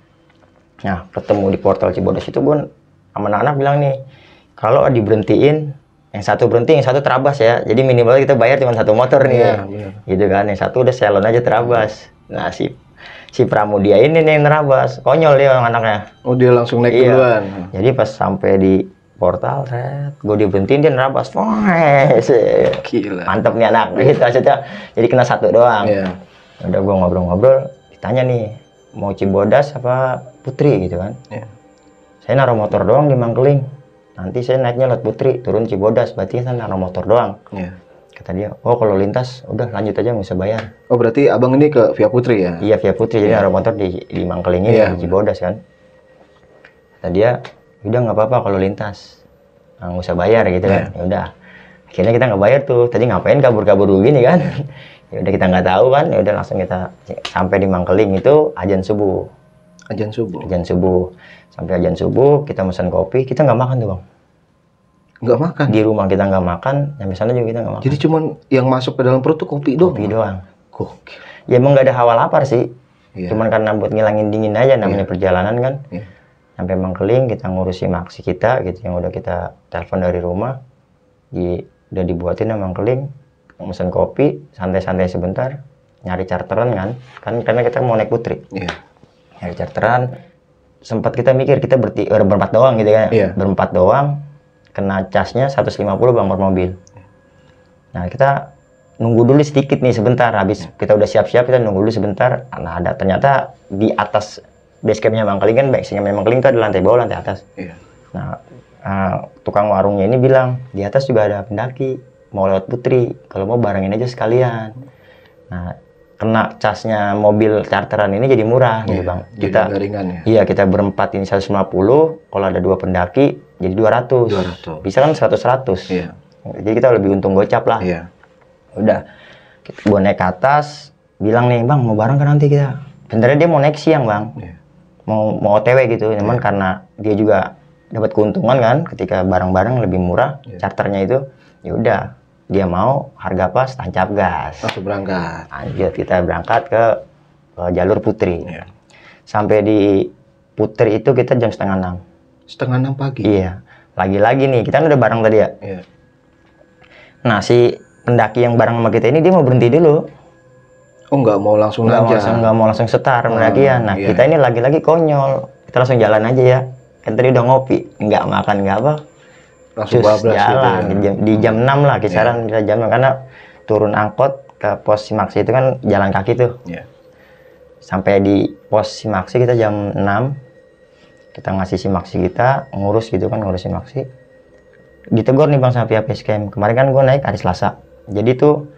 [SPEAKER 1] Nah ketemu di portal Cibodas itu gue sama anak-anak bilang nih, kalau diberhentiin, yang satu berhenti, yang satu terabas ya. Jadi minimal kita bayar cuma 1 motor nih. Gitu kan. Yang satu udah salon aja terabas. Nah si Pramudia ini nih yang nerabas, konyol dia anaknya.
[SPEAKER 2] Oh, dia langsung naik
[SPEAKER 1] Iya.
[SPEAKER 2] duluan.
[SPEAKER 1] Jadi pas sampai di portal, gue diberhentiin, dia nerabas. Wah,
[SPEAKER 2] Gila.
[SPEAKER 1] mantep nih anak gitu aja. Jadi kena satu doang.
[SPEAKER 2] Iya.
[SPEAKER 1] Udah gue ngobrol-ngobrol, ditanya nih mau Cibodas apa Putri gitu kan.
[SPEAKER 2] Iya.
[SPEAKER 1] Saya naruh motor doang di Mangkeling. Nanti saya naiknya lewat Putri, turun Cibodas, berarti kan naruh motor doang.
[SPEAKER 2] Iya.
[SPEAKER 1] Kata dia, oh kalau lintas udah lanjut aja nggak usah bayar.
[SPEAKER 2] Oh, berarti abang ini ke Via Putri ya?
[SPEAKER 1] Iya via Putri, jadi naruh motor di Mangkeling ini,
[SPEAKER 2] Iya.
[SPEAKER 1] di Cibodas kan. Kata dia, udah nggak apa-apa kalau lintas, nggak usah bayar gitu kan. Ya udah, akhirnya kita nggak bayar tuh. Tadi ngapain kabur-kabur begini kan? Ya udah kita nggak tahu kan. Ya udah langsung kita sampai di Mangkeling itu azan subuh.
[SPEAKER 2] Azan subuh.
[SPEAKER 1] Azan subuh. Sampai azan subuh kita pesan kopi, kita nggak makan tuh bang.
[SPEAKER 2] Nggak makan.
[SPEAKER 1] Di rumah kita nggak makan, sampai sana juga kita nggak makan.
[SPEAKER 2] Jadi cuman yang masuk ke dalam perut tuh kopi doang.
[SPEAKER 1] Kopi doang.
[SPEAKER 2] Gokil.
[SPEAKER 1] Ya emang nggak ada hawa lapar sih.
[SPEAKER 2] Iya.
[SPEAKER 1] Cuman karena buat ngilangin dingin aja namanya perjalanan kan.
[SPEAKER 2] Iya.
[SPEAKER 1] Sampai Mangkeling kita ngurusi maksi kita gitu yang udah kita telepon dari rumah. Udah dibuatin sama Mangkeling, pesan kopi, santai-santai sebentar, nyari charteran kan. Karena kita mau naik Putri.
[SPEAKER 2] Iya.
[SPEAKER 1] Nyari charteran, sempat kita mikir kita berempat doang gitu kan.
[SPEAKER 2] Iya.
[SPEAKER 1] Berempat doang, kena casnya 150 bang per mobil. Nah kita nunggu dulu sedikit nih sebentar, habis kita udah siap-siap kita nunggu dulu sebentar. Nah ada ternyata di atas base campnya Mangkeling kan, base campnya Mangkeling itu ada lantai bawah, lantai atas.
[SPEAKER 2] Iya.
[SPEAKER 1] Nah tukang warungnya ini bilang di atas juga ada pendaki mau lewat Putri, kalau mau barengin aja sekalian. Nah kena casnya mobil charteran ini jadi murah gitu bang.
[SPEAKER 2] Jadi
[SPEAKER 1] Kita
[SPEAKER 2] nggak ringan ya.
[SPEAKER 1] iya kita berempat ini 150, kalau ada 2 pendaki jadi 200.
[SPEAKER 2] 200.
[SPEAKER 1] Bisa kan 100-100.
[SPEAKER 2] Iya.
[SPEAKER 1] Jadi kita lebih untung gocap lah.
[SPEAKER 2] Iya.
[SPEAKER 1] Udah, gue naik ke atas, bilang nih bang mau bareng kan nanti kita. Sebenarnya dia mau naik siang bang,
[SPEAKER 2] Iya.
[SPEAKER 1] mau OTW gitu. Cuman karena dia juga dapat keuntungan kan, ketika bareng-bareng lebih murah, charternya itu, ya udah dia mau harga pas, tancap gas.
[SPEAKER 2] Langsung berangkat.
[SPEAKER 1] Lanjut kita berangkat ke jalur Putri.
[SPEAKER 2] Iya.
[SPEAKER 1] Sampai di Putri itu kita jam 5:30.
[SPEAKER 2] 5:30 pagi.
[SPEAKER 1] Iya, lagi-lagi nih kita kan udah bareng tadi ya.
[SPEAKER 2] Iya.
[SPEAKER 1] Nah si pendaki yang bareng sama kita ini dia mau berhenti dulu.
[SPEAKER 2] Oh, nggak mau langsung
[SPEAKER 1] Nggak mau langsung setar pendakian. Nah
[SPEAKER 2] iya.
[SPEAKER 1] kita ini lagi-lagi konyol, kita langsung jalan aja ya. Kan tadi udah ngopi, nggak makan nggak apa,
[SPEAKER 2] Langsung
[SPEAKER 1] terus
[SPEAKER 2] bablas
[SPEAKER 1] jalan
[SPEAKER 2] gitu ya.
[SPEAKER 1] di jam 6 lah kisaran kita jam 6, karena turun angkot ke pos Simaksi itu kan jalan kaki tuh.
[SPEAKER 2] Iya.
[SPEAKER 1] Sampai di pos Simaksi kita jam 6, kita ngasih Simaksi kita, ngurus gitu kan, ngurus Simaksi. Ditegur nih bang sama pihak base camp, kemarin kan gue naik hari Selasa, jadi tuh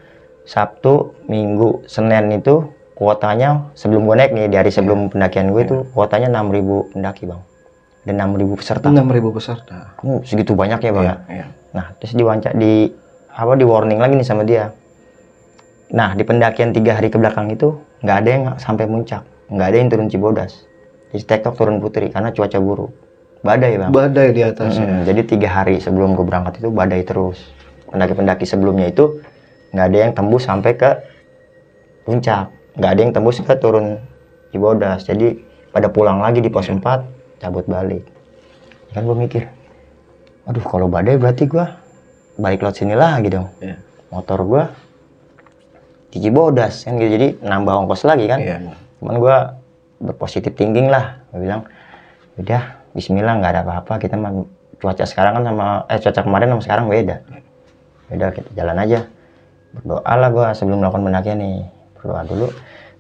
[SPEAKER 1] Sabtu, Minggu, Senin itu kuotanya sebelum gue naik nih, di hari sebelum pendakian gue itu kuotanya 6.000 pendaki bang, dan 6.000 peserta.
[SPEAKER 2] 6.000 peserta.
[SPEAKER 1] Segitu banyak ya bang ya.
[SPEAKER 2] Iya.
[SPEAKER 1] Nah terus di warning lagi nih sama dia. Nah di pendakian 3 hari ke belakang itu nggak ada yang sampai puncak, nggak ada yang turun Cibodas. Jadi tektok turun Putri karena cuaca buruk, badai bang.
[SPEAKER 2] Badai di atasnya.
[SPEAKER 1] Jadi 3 hari sebelum gue berangkat itu badai terus. Pendaki-pendaki sebelumnya itu nggak ada yang tembus sampai ke puncak, nggak ada yang tembus ke turun Cibodas. Jadi pada pulang lagi di pos 4, cabut balik. Kan gue mikir, aduh kalau badai berarti gue balik laut sini lagi dong.
[SPEAKER 2] Iya.
[SPEAKER 1] Motor gue di Cibodas kan gitu, jadi nambah ongkos lagi kan.
[SPEAKER 2] Iya.
[SPEAKER 1] Cuman gue berpositif thinking lah, gue bilang udah Bismillah nggak ada apa-apa, kita mah cuaca sekarang kan sama cuaca kemarin sama sekarang beda. Udah kita jalan aja, berdoa lah gue sebelum melakukan pendakian nih, berdoa dulu.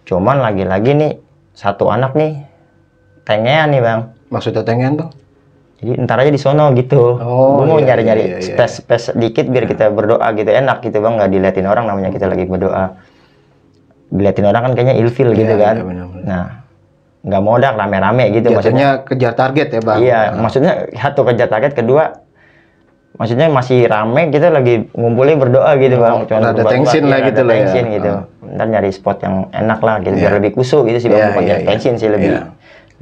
[SPEAKER 1] Cuman lagi-lagi nih satu anak nih tengean nih bang.
[SPEAKER 2] Maksudnya tengen bang?
[SPEAKER 1] Jadi ntar aja di sono gitu.
[SPEAKER 2] Oh,
[SPEAKER 1] gue mau
[SPEAKER 2] iya,
[SPEAKER 1] nyari-nyari
[SPEAKER 2] iya, iya.
[SPEAKER 1] space dikit biar kita berdoa gitu, enak gitu bang, nggak diliatin orang, namanya kita lagi berdoa. Diliatin orang kan kayaknya ilfil gitu
[SPEAKER 2] Iya,
[SPEAKER 1] kan.
[SPEAKER 2] iya, benar-benar.
[SPEAKER 1] Nah nggak mau dah rame-rame gitu.
[SPEAKER 2] Jatuhnya kejar target ya bang?
[SPEAKER 1] Iya, maksudnya satu kejar target, kedua maksudnya masih rame, kita lagi ngumpulin berdoa gitu bang. Cuman
[SPEAKER 2] ada
[SPEAKER 1] buat
[SPEAKER 2] tension
[SPEAKER 1] iya,
[SPEAKER 2] lah
[SPEAKER 1] ada
[SPEAKER 2] gitu lah ya.
[SPEAKER 1] tension gitu. Ntar nyari spot yang enak lah gitu,
[SPEAKER 2] Iya.
[SPEAKER 1] biar lebih kusuk gitu sih bang.
[SPEAKER 2] Iya,
[SPEAKER 1] Bukan
[SPEAKER 2] iya,
[SPEAKER 1] nyari
[SPEAKER 2] iya.
[SPEAKER 1] tension sih,
[SPEAKER 2] Iya.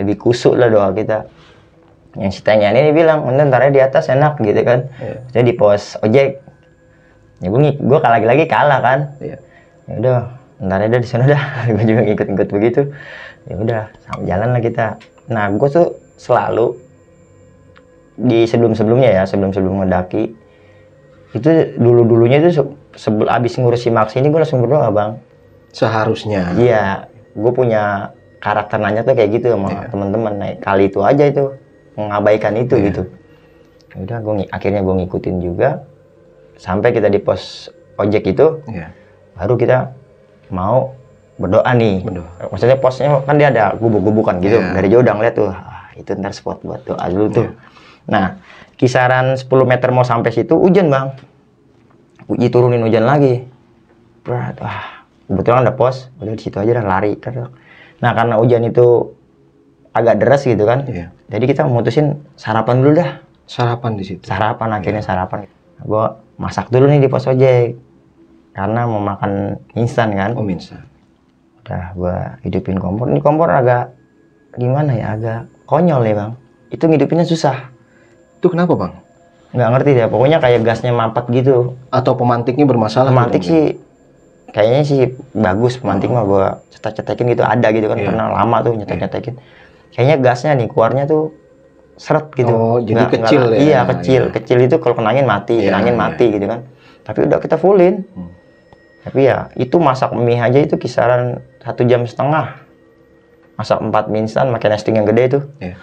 [SPEAKER 1] lebih kusuk lah doa kita. Yang si Tengian ini bilang, ntar di atas enak gitu kan.
[SPEAKER 2] Iya.
[SPEAKER 1] Jadi di pos ojek, ya gue lagi kalah kan.
[SPEAKER 2] Iya.
[SPEAKER 1] Ya udah, ntar ada di sana dah. Gue juga ngikut-ngikut begitu. Ya udah, jalan lah kita. Nah, gue tuh selalu di sebelum-sebelumnya ya, sebelum ngedaki itu dulunya itu abis ngurusi Max ini gue langsung berdoa bang.
[SPEAKER 2] Seharusnya.
[SPEAKER 1] Iya, gue punya karakter nanya tuh kayak gitu sama teman-teman. Nah, kali itu aja itu mengabaikan itu gitu. Udah akhirnya gue ngikutin juga sampai kita di pos ojek itu. Baru kita mau berdoa nih. Maksudnya posnya kan dia ada gubuk-gubukan gitu. Dari jauh udah ngeliat tuh, itu ntar spot buat doa dulu tuh. Nah, kisaran 10 meter mau sampai situ hujan bang. Uji turunin hujan lagi. Berat, kebetulan ada pos, udah di situ aja dah lari. Nah, karena hujan itu agak deras gitu kan. Jadi kita memutusin sarapan dulu dah.
[SPEAKER 2] Sarapan di situ.
[SPEAKER 1] Sarapan akhirnya sarapan. Gua masak dulu nih di pos ojek. Karena mau makan instan kan.
[SPEAKER 2] Oh, instan.
[SPEAKER 1] Udah gua hidupin kompor. Ini kompor agak gimana ya, agak konyol ya bang. Itu ngidupinnya susah.
[SPEAKER 2] Itu kenapa bang?
[SPEAKER 1] Nggak ngerti deh, pokoknya kayak gasnya mampet gitu.
[SPEAKER 2] Atau pemantiknya bermasalah?
[SPEAKER 1] Pemantik gitu, sih kayaknya sih bagus, pemantik mah gua cetek-cetekin gitu, ada gitu kan. Pernah lama tuh nyetek-nyetekin. Kayaknya gasnya nih keluarnya tuh seret gitu.
[SPEAKER 2] Oh, jadi kecil ya?
[SPEAKER 1] Iya, kecil itu kalau kena angin mati, mati gitu kan. Tapi udah kita fullin. Tapi ya itu masak mie aja itu kisaran 1,5 jam. Masak 4 mie instan pakai nesting yang gede itu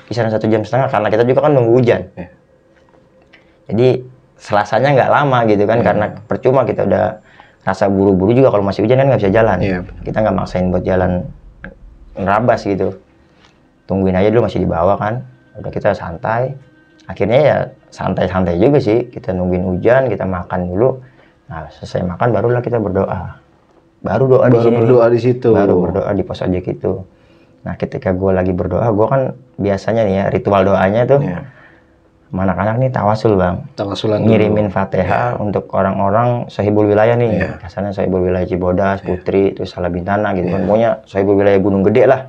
[SPEAKER 1] kisaran 1,5 jam karena kita juga kan nunggu hujan. Jadi selasanya nggak lama gitu kan, karena percuma kita udah rasa buru-buru juga kalau masih hujan kan nggak bisa jalan. Kita nggak maksain buat jalan nerabas gitu. Tungguin aja dulu, masih di bawah kan. Udah kita santai. Akhirnya ya santai-santai juga sih. Kita nungguin hujan, kita makan dulu. Nah, selesai makan barulah kita berdoa. Baru doa di sini.
[SPEAKER 2] Berdoa di situ.
[SPEAKER 1] Baru berdoa di pos ojek itu. Nah, ketika gue lagi berdoa, gue kan biasanya nih ya ritual doanya tuh. Anak-anak nih tawasul bang, ngirimin Fatihah untuk orang-orang sahibul wilayah nih, kasarnya sahibul wilayah Cibodas, Putri, terus Salabintana gitu kan, pokoknya sahibul wilayah Gunung Gede lah,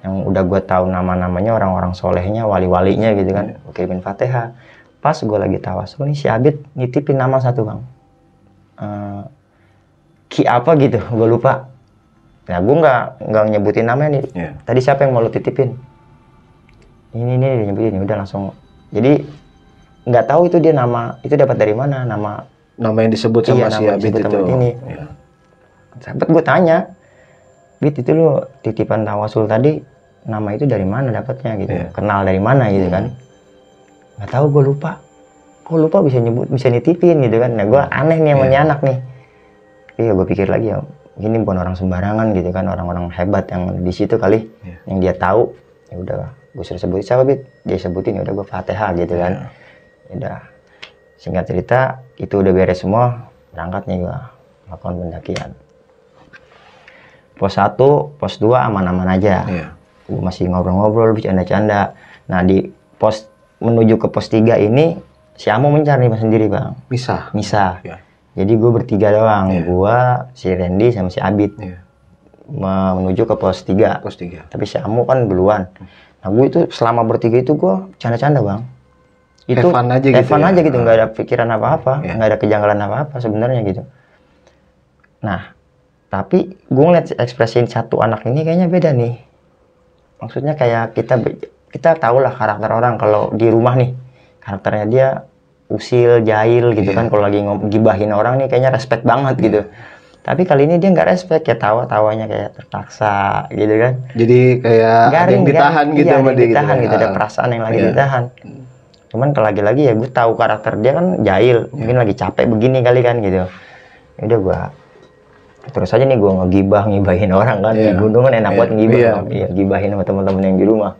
[SPEAKER 1] yang udah gue tahu nama-namanya, orang-orang solehnya, wali-walinya gitu kan, gue kirimin Fatihah. Pas gue lagi tawasul nih, si Abid nitipin nama satu bang, Ki apa gitu, gue lupa. Nah gue nggak nyebutin namanya nih, tadi siapa yang mau lu titipin? Ini nyebutin, udah langsung. Jadi nggak tahu itu dia nama itu dapat dari mana, nama
[SPEAKER 2] yang disebut sama si Abid itu.
[SPEAKER 1] Ini. Sahabat gue tanya, Bid itu lu titipan tawasul tadi, nama itu dari mana dapatnya gitu, kenal dari mana gitu kan? Nggak tahu, gue lupa. Kok lupa bisa nitipin gitu kan? Nah gue aneh nih sama anak nih. Iya gue pikir lagi ya, ini bukan orang sembarangan gitu kan, orang-orang hebat yang di situ kali, yang dia tahu. Ya udah, gue suruh sebutin siapa Bid, dia sebutin, ya udah gue Fatihah gitu kan. Udah, singkat cerita itu udah beres semua, berangkat nih gue melakukan pendakian. Pos 1, pos 2 aman-aman aja. Gue masih ngobrol-ngobrol, bercanda-canda. Nah di pos menuju ke pos 3 ini si Amo mencari sendiri bang. Misah. Jadi gue bertiga doang, gue, si Randy sama si Abid. Menuju ke pos 3. Tapi si Amo kan duluan. Nah gue itu selama bertiga itu gue canda-canda bang. Itu
[SPEAKER 2] fun aja gitu,
[SPEAKER 1] nggak ada pikiran apa-apa, nggak ada kejanggalan apa-apa sebenarnya gitu. Nah tapi gue ngeliat ekspresi satu anak ini kayaknya beda nih. Maksudnya kayak kita tahu lah karakter orang, kalau di rumah nih karakternya dia usil, jahil gitu kan. Kalau lagi gibahin orang nih kayaknya respect banget gitu. Tapi kali ini dia nggak respect, ya tawanya kayak terpaksa gitu kan.
[SPEAKER 2] Jadi kayak garing, yang ditahan kan? Gitu sama dia.
[SPEAKER 1] Ditahan gitu, ada perasaan yang lagi ditahan. Cuman lagi-lagi ya gue tahu karakter dia kan jahil, mungkin lagi capek begini kali kan gitu. Ya udah gue terus aja nih gue ngibahin orang kan. Di gunung kan enak buat ngibah. Iya, gibahin sama teman-teman yang di rumah.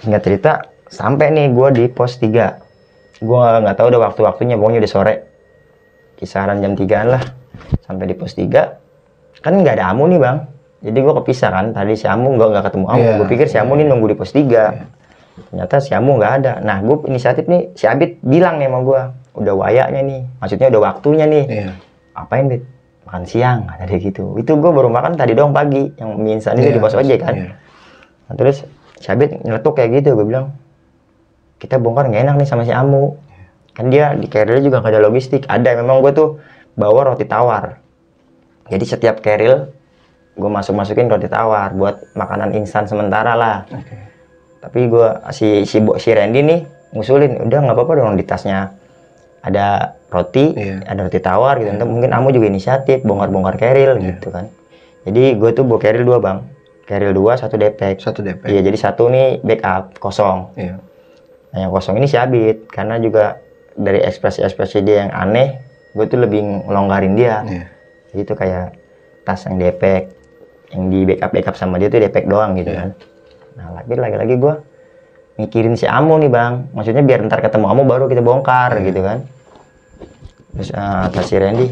[SPEAKER 1] Singkat cerita sampai nih gue di pos 3. Gue nggak tahu udah waktu-waktunya, pokoknya udah sore. Kisaran jam 3-an lah. Sampai di pos 3 kan nggak ada Amu nih bang, jadi gue kepisah kan. Tadi si Amu nggak ketemu Amu, gue pikir si Amu nih nunggu di pos 3. Ternyata si Amu nggak ada. Nah gue inisiatif nih, si Abid bilang nih sama gue, udah wayaknya nih, maksudnya udah waktunya nih. Apain Bid? Makan siang, kata dia gitu. Itu gue baru makan tadi doang pagi, yang mie instan itu di pos ojek kan. Nah, terus si Abid nyeletuk kayak gitu, gue bilang kita bongkar nggak enak nih sama si Amu, kan dia di carrier juga nggak ada logistik. Ada, memang gue tuh bawa roti tawar. Jadi setiap keril gue masukin roti tawar buat makanan instan sementara lah. Tapi gue si Randy nih ngusulin, udah nggak apa-apa dong, di tasnya ada roti, ada roti tawar gitu. Mungkin Amu juga inisiatif bongkar keril gitu kan. Jadi gue tuh bawa keril 2 bang. Keril 2, 1 depek.
[SPEAKER 2] 1 depek.
[SPEAKER 1] Iya, jadi 1 nih backup kosong.
[SPEAKER 2] Iya.
[SPEAKER 1] Nah, yang kosong ini si Abid, karena juga dari ekspresi-ekspresi dia yang aneh, gue tuh lebih ngelonggarin dia.
[SPEAKER 2] Iya.
[SPEAKER 1] Jadi itu kayak tas yang depek, yang di backup sama dia tuh depek doang gitu kan. Nah, lagi-lagi gue mikirin si Amo nih bang, maksudnya biar ntar ketemu Amo baru kita bongkar gitu kan. Terus kata si Randy,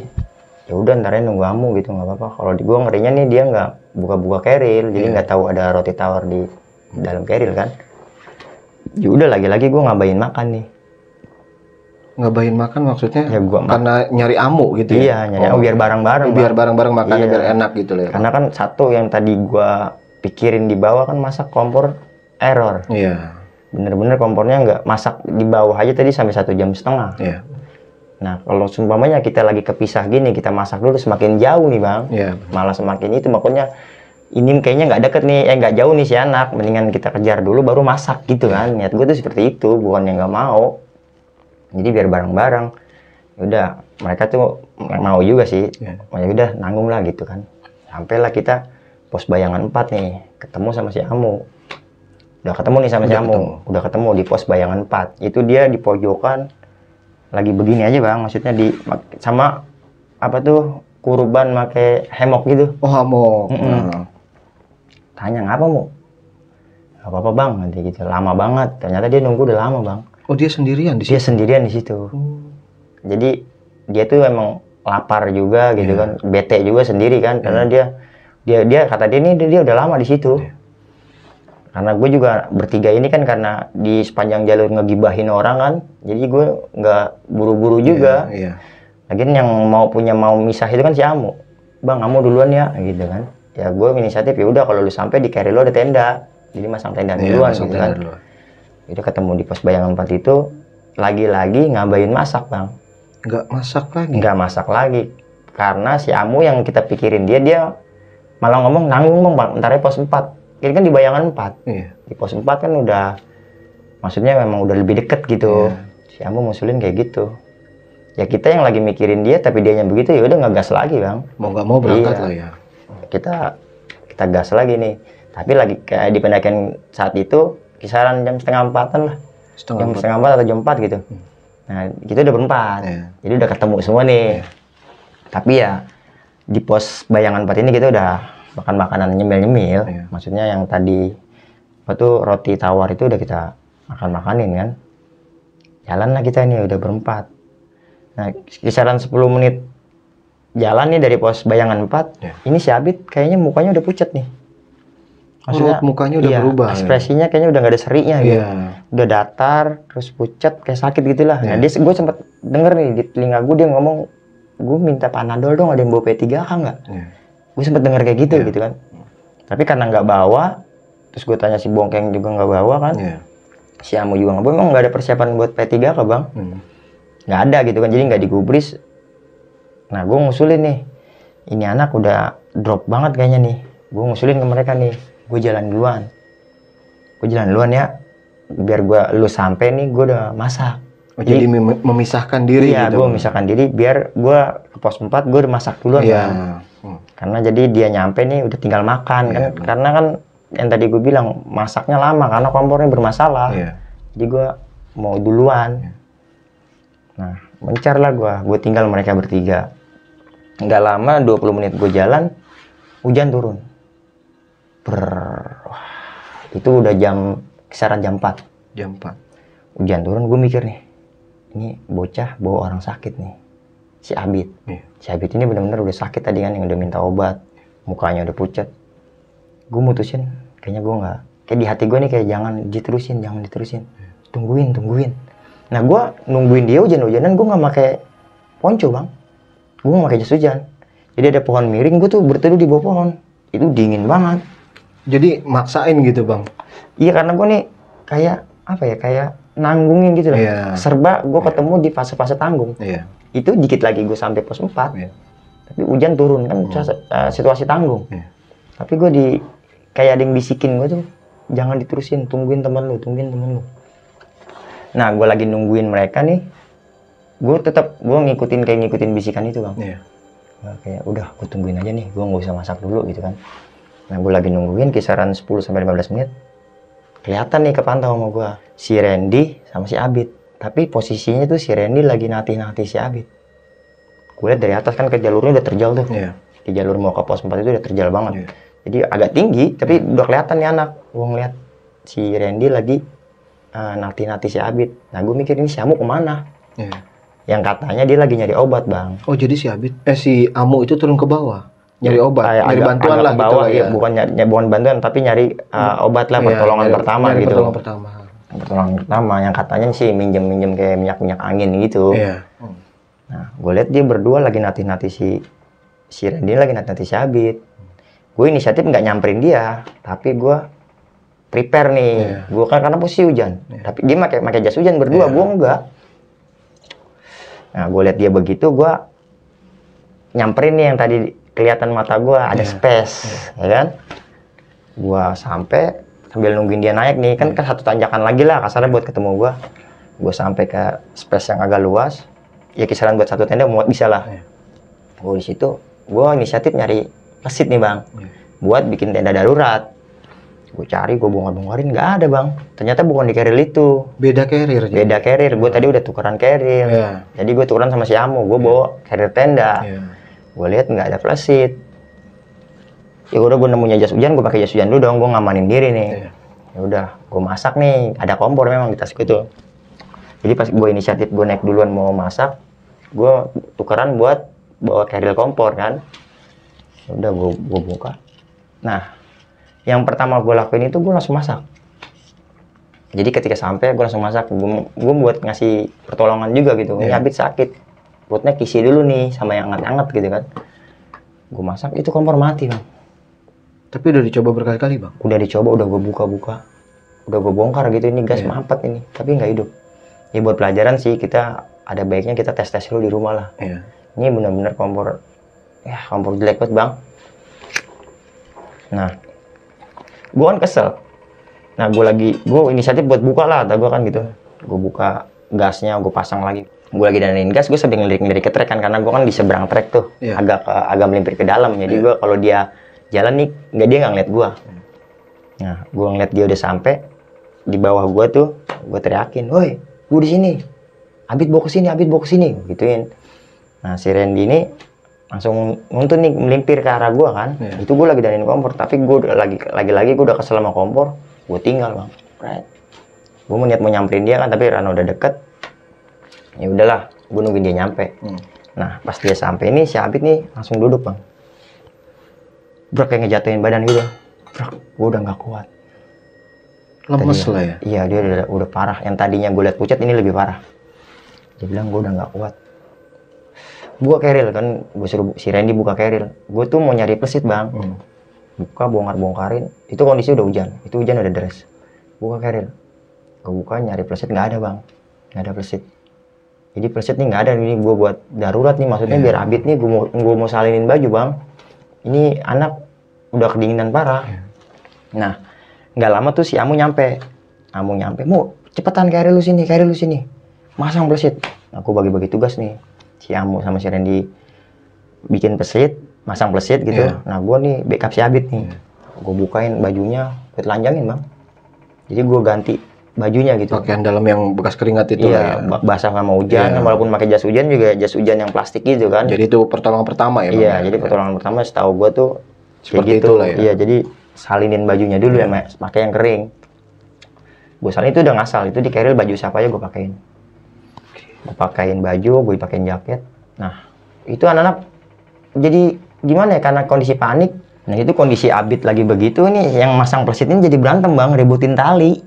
[SPEAKER 1] ya udah ntarnya nunggu Amo gitu, nggak apa-apa. Kalau gue ngerinya nih dia nggak buka-buka keril, jadi nggak tahu ada roti tawar di dalam keril kan. Ya udah lagi-lagi gue ngabain makan nih.
[SPEAKER 2] Ngabain makan maksudnya?
[SPEAKER 1] Ya gua
[SPEAKER 2] karena nyari Amo gitu ya?
[SPEAKER 1] Iya, nyari Amo biar bareng-bareng.
[SPEAKER 2] Biar bareng-bareng makannya
[SPEAKER 1] iya.
[SPEAKER 2] biar enak gitu loh ya?
[SPEAKER 1] Karena kan satu yang tadi gua pikirin di bawah kan masak kompor error.
[SPEAKER 2] Iya.
[SPEAKER 1] Bener-bener kompornya nggak masak di bawah aja tadi sampai 1,5 jam.
[SPEAKER 2] Iya.
[SPEAKER 1] Nah kalau sumpamanya kita lagi kepisah gini, kita masak dulu semakin jauh nih bang.
[SPEAKER 2] Iya.
[SPEAKER 1] Malah semakin itu makanya ini kayaknya nggak deket nih, nggak jauh nih si anak. Mendingan kita kejar dulu baru masak gitu kan. Niat gue tuh seperti itu, bukan yang nggak mau. Jadi biar bareng-bareng. Udah mereka tuh mau juga sih. Ya udah nanggung lah gitu kan. Sampailah kita pos bayangan 4 nih, ketemu sama si Amu. Udah ketemu nih sama si Amu. Udah ketemu di pos bayangan 4. Itu dia di pojokan lagi begini aja bang, maksudnya di sama apa tuh kurban pakai hemok gitu.
[SPEAKER 2] Oh hemok.
[SPEAKER 1] Tanya ngapa mu? Gak apa-apa bang, nanti gitu. Lama banget. Ternyata dia nunggu udah lama bang.
[SPEAKER 2] Oh dia sendirian di situ?
[SPEAKER 1] Dia sendirian di situ. Jadi dia tuh emang lapar juga gitu kan, bete juga sendiri kan, karena dia kata dia ini dia udah lama di situ. Karena gue juga bertiga ini kan karena di sepanjang jalur ngegibahin orang kan, jadi gue nggak buru-buru juga. Lagian yang mau misah itu kan si Amu. Bang, Amu duluan ya, gitu kan. Ya gue inisiatif, ya udah kalau lu sampai di carry lo ada tenda, jadi masang tenda duluan gitu kan. Jadi ketemu di pos bayangan 4 itu lagi-lagi ngabain masak bang.
[SPEAKER 2] Nggak masak lagi?
[SPEAKER 1] Nggak masak lagi, karena si Amu yang kita pikirin dia malah ngomong nanggung bang, ntarnya pos 4. Ini kan di bayangan 4. Di pos 4 kan udah, maksudnya memang udah lebih deket gitu. Si Amu ngusulin kayak gitu. Ya kita yang lagi mikirin dia, tapi dianya begitu, ya udah ngegas lagi bang.
[SPEAKER 2] Mau nggak mau berangkat lah ya.
[SPEAKER 1] Kita gas lagi nih. Tapi lagi kayak di pendakian saat itu kisaran jam setengah 4-an lah. Jam setengah 4 atau jam 4 gitu. Nah, kita udah berempat. Jadi udah ketemu semua nih. Tapi ya di pos bayangan 4 ini kita udah makan makanan nyemil-nyemil. Maksudnya yang tadi apa tuh roti tawar itu udah kita makan-makanin kan. Jalan lah kita ini udah berempat. Nah, kisaran 10 menit jalan nih dari pos bayangan 4. Ini si Abid kayaknya mukanya udah pucat nih. Maksudnya
[SPEAKER 2] mukanya udah berubah.
[SPEAKER 1] Ekspresinya kayaknya udah nggak ada serinya gitu. Udah datar, terus pucat, kayak sakit gitulah. Nah, gue sempet denger nih di telinga gue dia ngomong, gue minta Panadol dong, ada yang bawa P3K nggak? Gue sempet denger kayak gitu gitu kan. Tapi karena nggak bawa, terus gue tanya si Bongkeng juga nggak bawa kan. Si Amu juga nggak bawa, emang nggak ada persiapan buat P3K bang? Nggak ada gitu kan, jadi nggak digubris. Nah, gue ngusulin nih, ini anak udah drop banget kayaknya nih. Gue ngusulin ke mereka nih, gue jalan duluan ya, biar lu sampai nih gue udah masak.
[SPEAKER 2] Jadi memisahkan diri
[SPEAKER 1] iya,
[SPEAKER 2] gitu? Iya,
[SPEAKER 1] gue memisahkan diri biar gue ke pos 4 gue udah masak duluan kan. Karena jadi dia nyampe nih udah tinggal makan kan, karena kan yang tadi gue bilang masaknya lama karena kompornya bermasalah. Jadi gue mau duluan. Nah, mencar lah gue tinggal mereka bertiga. Nggak lama, 20 menit gue jalan, hujan turun. Wah, itu udah kisaran jam 4. Hujan turun, gue mikir nih, ini bocah bawa orang sakit nih, si Abid. Si Abid ini benar-benar udah sakit tadi kan, yang udah minta obat, mukanya udah pucat. Gue mutusin, kayaknya gue nggak, kayak di hati gue nih kayak jangan diterusin, tungguin. Nah, gue nungguin dia hujan-hujanan, gue nggak pakai ponco bang, gue nggak pakai jas hujan. Jadi ada pohon miring, gue tuh berteduh di bawah pohon, itu dingin banget.
[SPEAKER 2] Jadi maksain gitu bang?
[SPEAKER 1] Iya, karena gue nih kayak apa ya, kayak nanggungin gitu lah. Serba gue ketemu di fase-fase tanggung. Itu dikit lagi gue sampai pos 4. Tapi hujan turun kan, situasi tanggung. Tapi gue kayak ada yang bisikin gue tuh, jangan diterusin, tungguin temen lu. Nah, gue lagi nungguin mereka nih, gue ngikutin bisikan itu bang. Kayak udah gue tungguin aja nih, gue nggak usah masak dulu gitu kan. Nah, gue lagi nungguin kisaran 10-15 menit. Kelihatan nih kepantau sama gue. Si Randy sama si Abid. Tapi posisinya tuh si Randy lagi nati-nati si Abid. Gue lihat dari atas kan ke jalurnya udah terjal tuh. Di jalur mau ke pos 4 itu udah terjal banget. Jadi agak tinggi, tapi udah kelihatan nih anak. Gue ngeliat si Randy lagi nati-nati si Abid. Nah, gue mikir ini si Amu kemana? Yang katanya dia lagi nyari obat, Bang.
[SPEAKER 2] Oh, jadi si Amu itu turun ke bawah nyari obat, nyari bantuan lah
[SPEAKER 1] gitu lah ya. Bukan bantuan, tapi nyari obat lah, pertolongan pertama gitu. Pertolongan pertama yang katanya sih minjem kayak minyak angin gitu. Nah, gue lihat dia berdua lagi nati-nati si Randy lagi nati-nati si Abid. Gue inisiatif nggak nyamperin dia, tapi gue prepare nih. Gue kan karena posisi hujan, tapi dia pakai jas hujan berdua, gue enggak. Nah, gue lihat dia begitu, gue nyamperin nih yang tadi kelihatan mata gue ada space, ya kan? Gue sampai sambil nungguin dia naik nih, kan satu tanjakan lagi lah kasarnya buat ketemu gue. Gue sampai ke space yang agak luas, ya kisaran buat satu tenda muat bisa lah. Gue di situ, gue inisiatif nyari plesit nih, Bang, buat bikin tenda darurat. Gue cari, gue bongkar-bongkarin, nggak ada, Bang. Ternyata bukan di carrier itu.
[SPEAKER 2] Beda carrier.
[SPEAKER 1] Beda carrier. Gue tadi udah tukeran carrier. Jadi gue tukeran sama si Amu. Gue bawa carrier tenda. Gue lihat nggak ada plesit. Ya udah, gue nemunya jas hujan. Gue pakai jas hujan dulu dong. Gue ngamanin diri nih. Ya udah, gue masak nih. Ada kompor memang di tasku itu. Jadi pas gue inisiatif, gue naik duluan mau masak. Gue tukeran buat bawa carrier kompor kan. Ya udah, gue buka. Nah, yang pertama gue lakuin itu gue langsung masak. Jadi ketika sampai gue langsung masak. Gue buat ngasih pertolongan juga gitu. Ini Abid sakit, buatnya kisi dulu nih sama yang hangat-hangat gitu kan. Gue masak, itu kompor mati, Bang.
[SPEAKER 2] Tapi udah dicoba berkali-kali, Bang?
[SPEAKER 1] Udah dicoba, udah gue buka-buka, udah gue bongkar gitu, ini gas mampet ini, tapi nggak hidup. Ya buat pelajaran sih, kita ada baiknya kita tes dulu di rumah lah. Ini benar-benar kompor, ya kompor jelek banget, Bang. Nah, gue kan kesel. Nah, gue inisiatif buat buka lah, gue kan gitu. Gue buka gasnya, gue pasang lagi. Gue lagi danain gas, gue sambil ngelirik ke trek kan, karena gue kan di seberang trek tuh, agak melimpir ke dalam. Jadi gue kalau dia jalan nih, dia nggak ngeliat gue. Nah, gue ngeliat dia udah sampai di bawah gue tuh, gue teriakin, "Woi, gue di sini. Abid bawa ke sini, gituin. Nah, si Randy ini langsung nuntun nih, melimpir ke arah gue kan. Itu gue lagi danain kompor, tapi gue lagi gue udah kesel sama kompor, gue tinggal, Bang. Gue mau nyamperin dia kan, tapi Rano udah deket. Ya udahlah, gue nungguin dia nyampe. Nah, pas dia sampai ini si Abid nih langsung duduk, Bang. Bro, kayak ngejatuhin badan gitu. Bro, gue udah nggak kuat.
[SPEAKER 2] Lemes lah ya?
[SPEAKER 1] Iya, dia udah parah. Yang tadinya gue liat pucat, ini lebih parah. Dia bilang gue udah nggak kuat. Buka carrier kan, gue suruh si Randy buka carrier. Gue tuh mau nyari plesit, Bang. Buka, bongkarin. Itu kondisi udah hujan. Itu hujan udah deras. Buka carrier. Gue buka, nyari plesit, nggak ada, Bang. Nggak ada plesit. Jadi plesit nih nggak ada. Ini gue buat darurat nih, maksudnya biar Abid nih gue mau salinin baju, Bang. Ini anak udah kedinginan parah. Nah, nggak lama tuh si Amu nyampe. Mu, cepetan carrier lu sini. Masang plesit. Aku bagi-bagi tugas nih. Si Amu sama si Randy bikin plesit, masang plesit gitu. Nah, gue nih backup si Abid nih. Gue bukain bajunya, gue telanjangin, Bang. Jadi gue ganti bajunya gitu.
[SPEAKER 2] Pakaian dalam yang bekas keringat itu
[SPEAKER 1] ya. Basah sama hujan, walaupun pakai jas hujan juga jas hujan yang plastik gitu kan.
[SPEAKER 2] Jadi itu pertolongan pertama ya, Bang?
[SPEAKER 1] Iya, jadi pertolongan pertama setahu gue tuh
[SPEAKER 2] seperti
[SPEAKER 1] gitu.
[SPEAKER 2] Lah ya?
[SPEAKER 1] Iya, jadi salinin bajunya dulu ya, pakai yang kering. Gue salin itu udah ngasal, itu di carrier baju siapa aja gue pakein. Gue pakein baju, gue pakein jaket. Nah, itu anak-anak jadi gimana ya, karena kondisi panik. Nah, itu kondisi Abid lagi begitu nih, yang masang plesit ini jadi berantem, Bang, rebutin tali.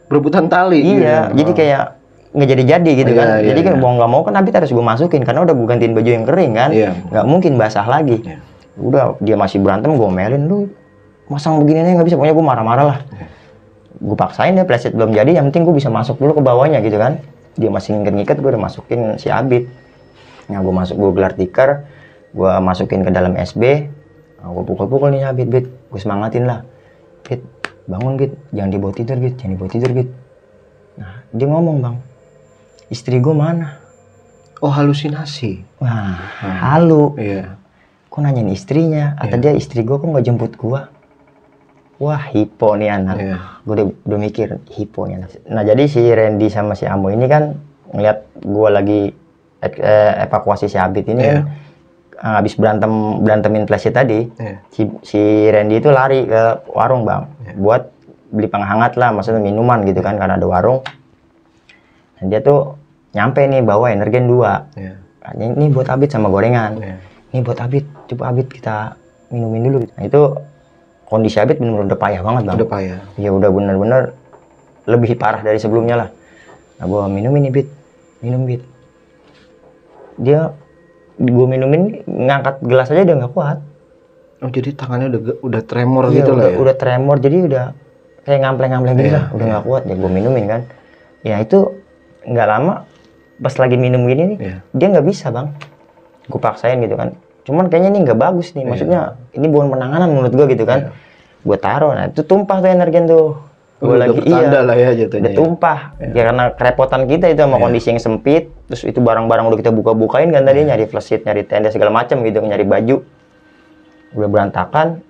[SPEAKER 2] Berebutan tali?
[SPEAKER 1] Iya, jadi kayak nggak jadi gitu kan. Jadi kan mau nggak mau kan Abid harus gue masukin, karena udah gue gantiin baju yang kering kan. Nggak mungkin basah lagi. Udah, dia masih berantem, gue melin, lu masang begini aja nggak bisa. Pokoknya gue marah-marah lah. Gue paksain deh, plesit belum jadi, yang penting gue bisa masuk dulu ke bawahnya gitu kan. Dia masih ngikat-ngikat, gue udah masukin si Abid. Nah, gue gelar tikar, gue masukin ke dalam SB. Nah, gue pukul-pukul nih Abid, gue semangatin lah. Bid, bangun, Bid, jangan dibawa tidur, Bid. Nah, dia ngomong, Bang, istri gue mana?
[SPEAKER 2] Oh, halusinasi.
[SPEAKER 1] Wah, halu.
[SPEAKER 2] Iya.
[SPEAKER 1] Kok nanyain istrinya? Atau dia istri gue kok nggak jemput gue? wah hipo nih anak. Gue udah mikir hipo nih anak. Nah jadi si Randy sama si Amo ini kan ngeliat gue lagi evakuasi si Abid ini kan, habis berantemin Flash tadi, si Randy itu lari ke warung bang, buat beli penghangat lah, maksudnya minuman gitu kan, karena ada warung. Dan dia tuh nyampe nih bawa Energen 2. Ini buat Abid sama gorengan. Ini buat Abid, coba Abid kita minumin dulu. Nah itu kondisi Abid bener-bener udah payah banget bang.
[SPEAKER 2] Udah payah.
[SPEAKER 1] Ya udah bener-bener lebih parah dari sebelumnya lah. Nah gue minumin nih Bid, minum Bid. Dia gue minumin, ngangkat gelas aja udah nggak kuat.
[SPEAKER 2] Oh jadi tangannya udah tremor gitu lah ya?
[SPEAKER 1] Udah tremor, jadi udah kayak ngampleng-ngampleng gitu lah, udah nggak kuat. Ya gue minumin kan. Ya itu nggak lama, pas lagi minum gini nih, dia nggak bisa bang. Gue paksain gitu kan. Cuman kayaknya ini nggak bagus nih, maksudnya ini bukan penanganan menurut gue gitu kan. Gue taruh, nah itu tumpah tuh Energen tuh. Gue lagi
[SPEAKER 2] lah ya jatuhnya.
[SPEAKER 1] Udah tumpah. Ya karena kerepotan kita itu sama kondisi yang sempit, terus itu barang-barang udah kita buka-bukain kan tadi, nyari flashlight, nyari tenda segala macam gitu, nyari baju. Udah berantakan.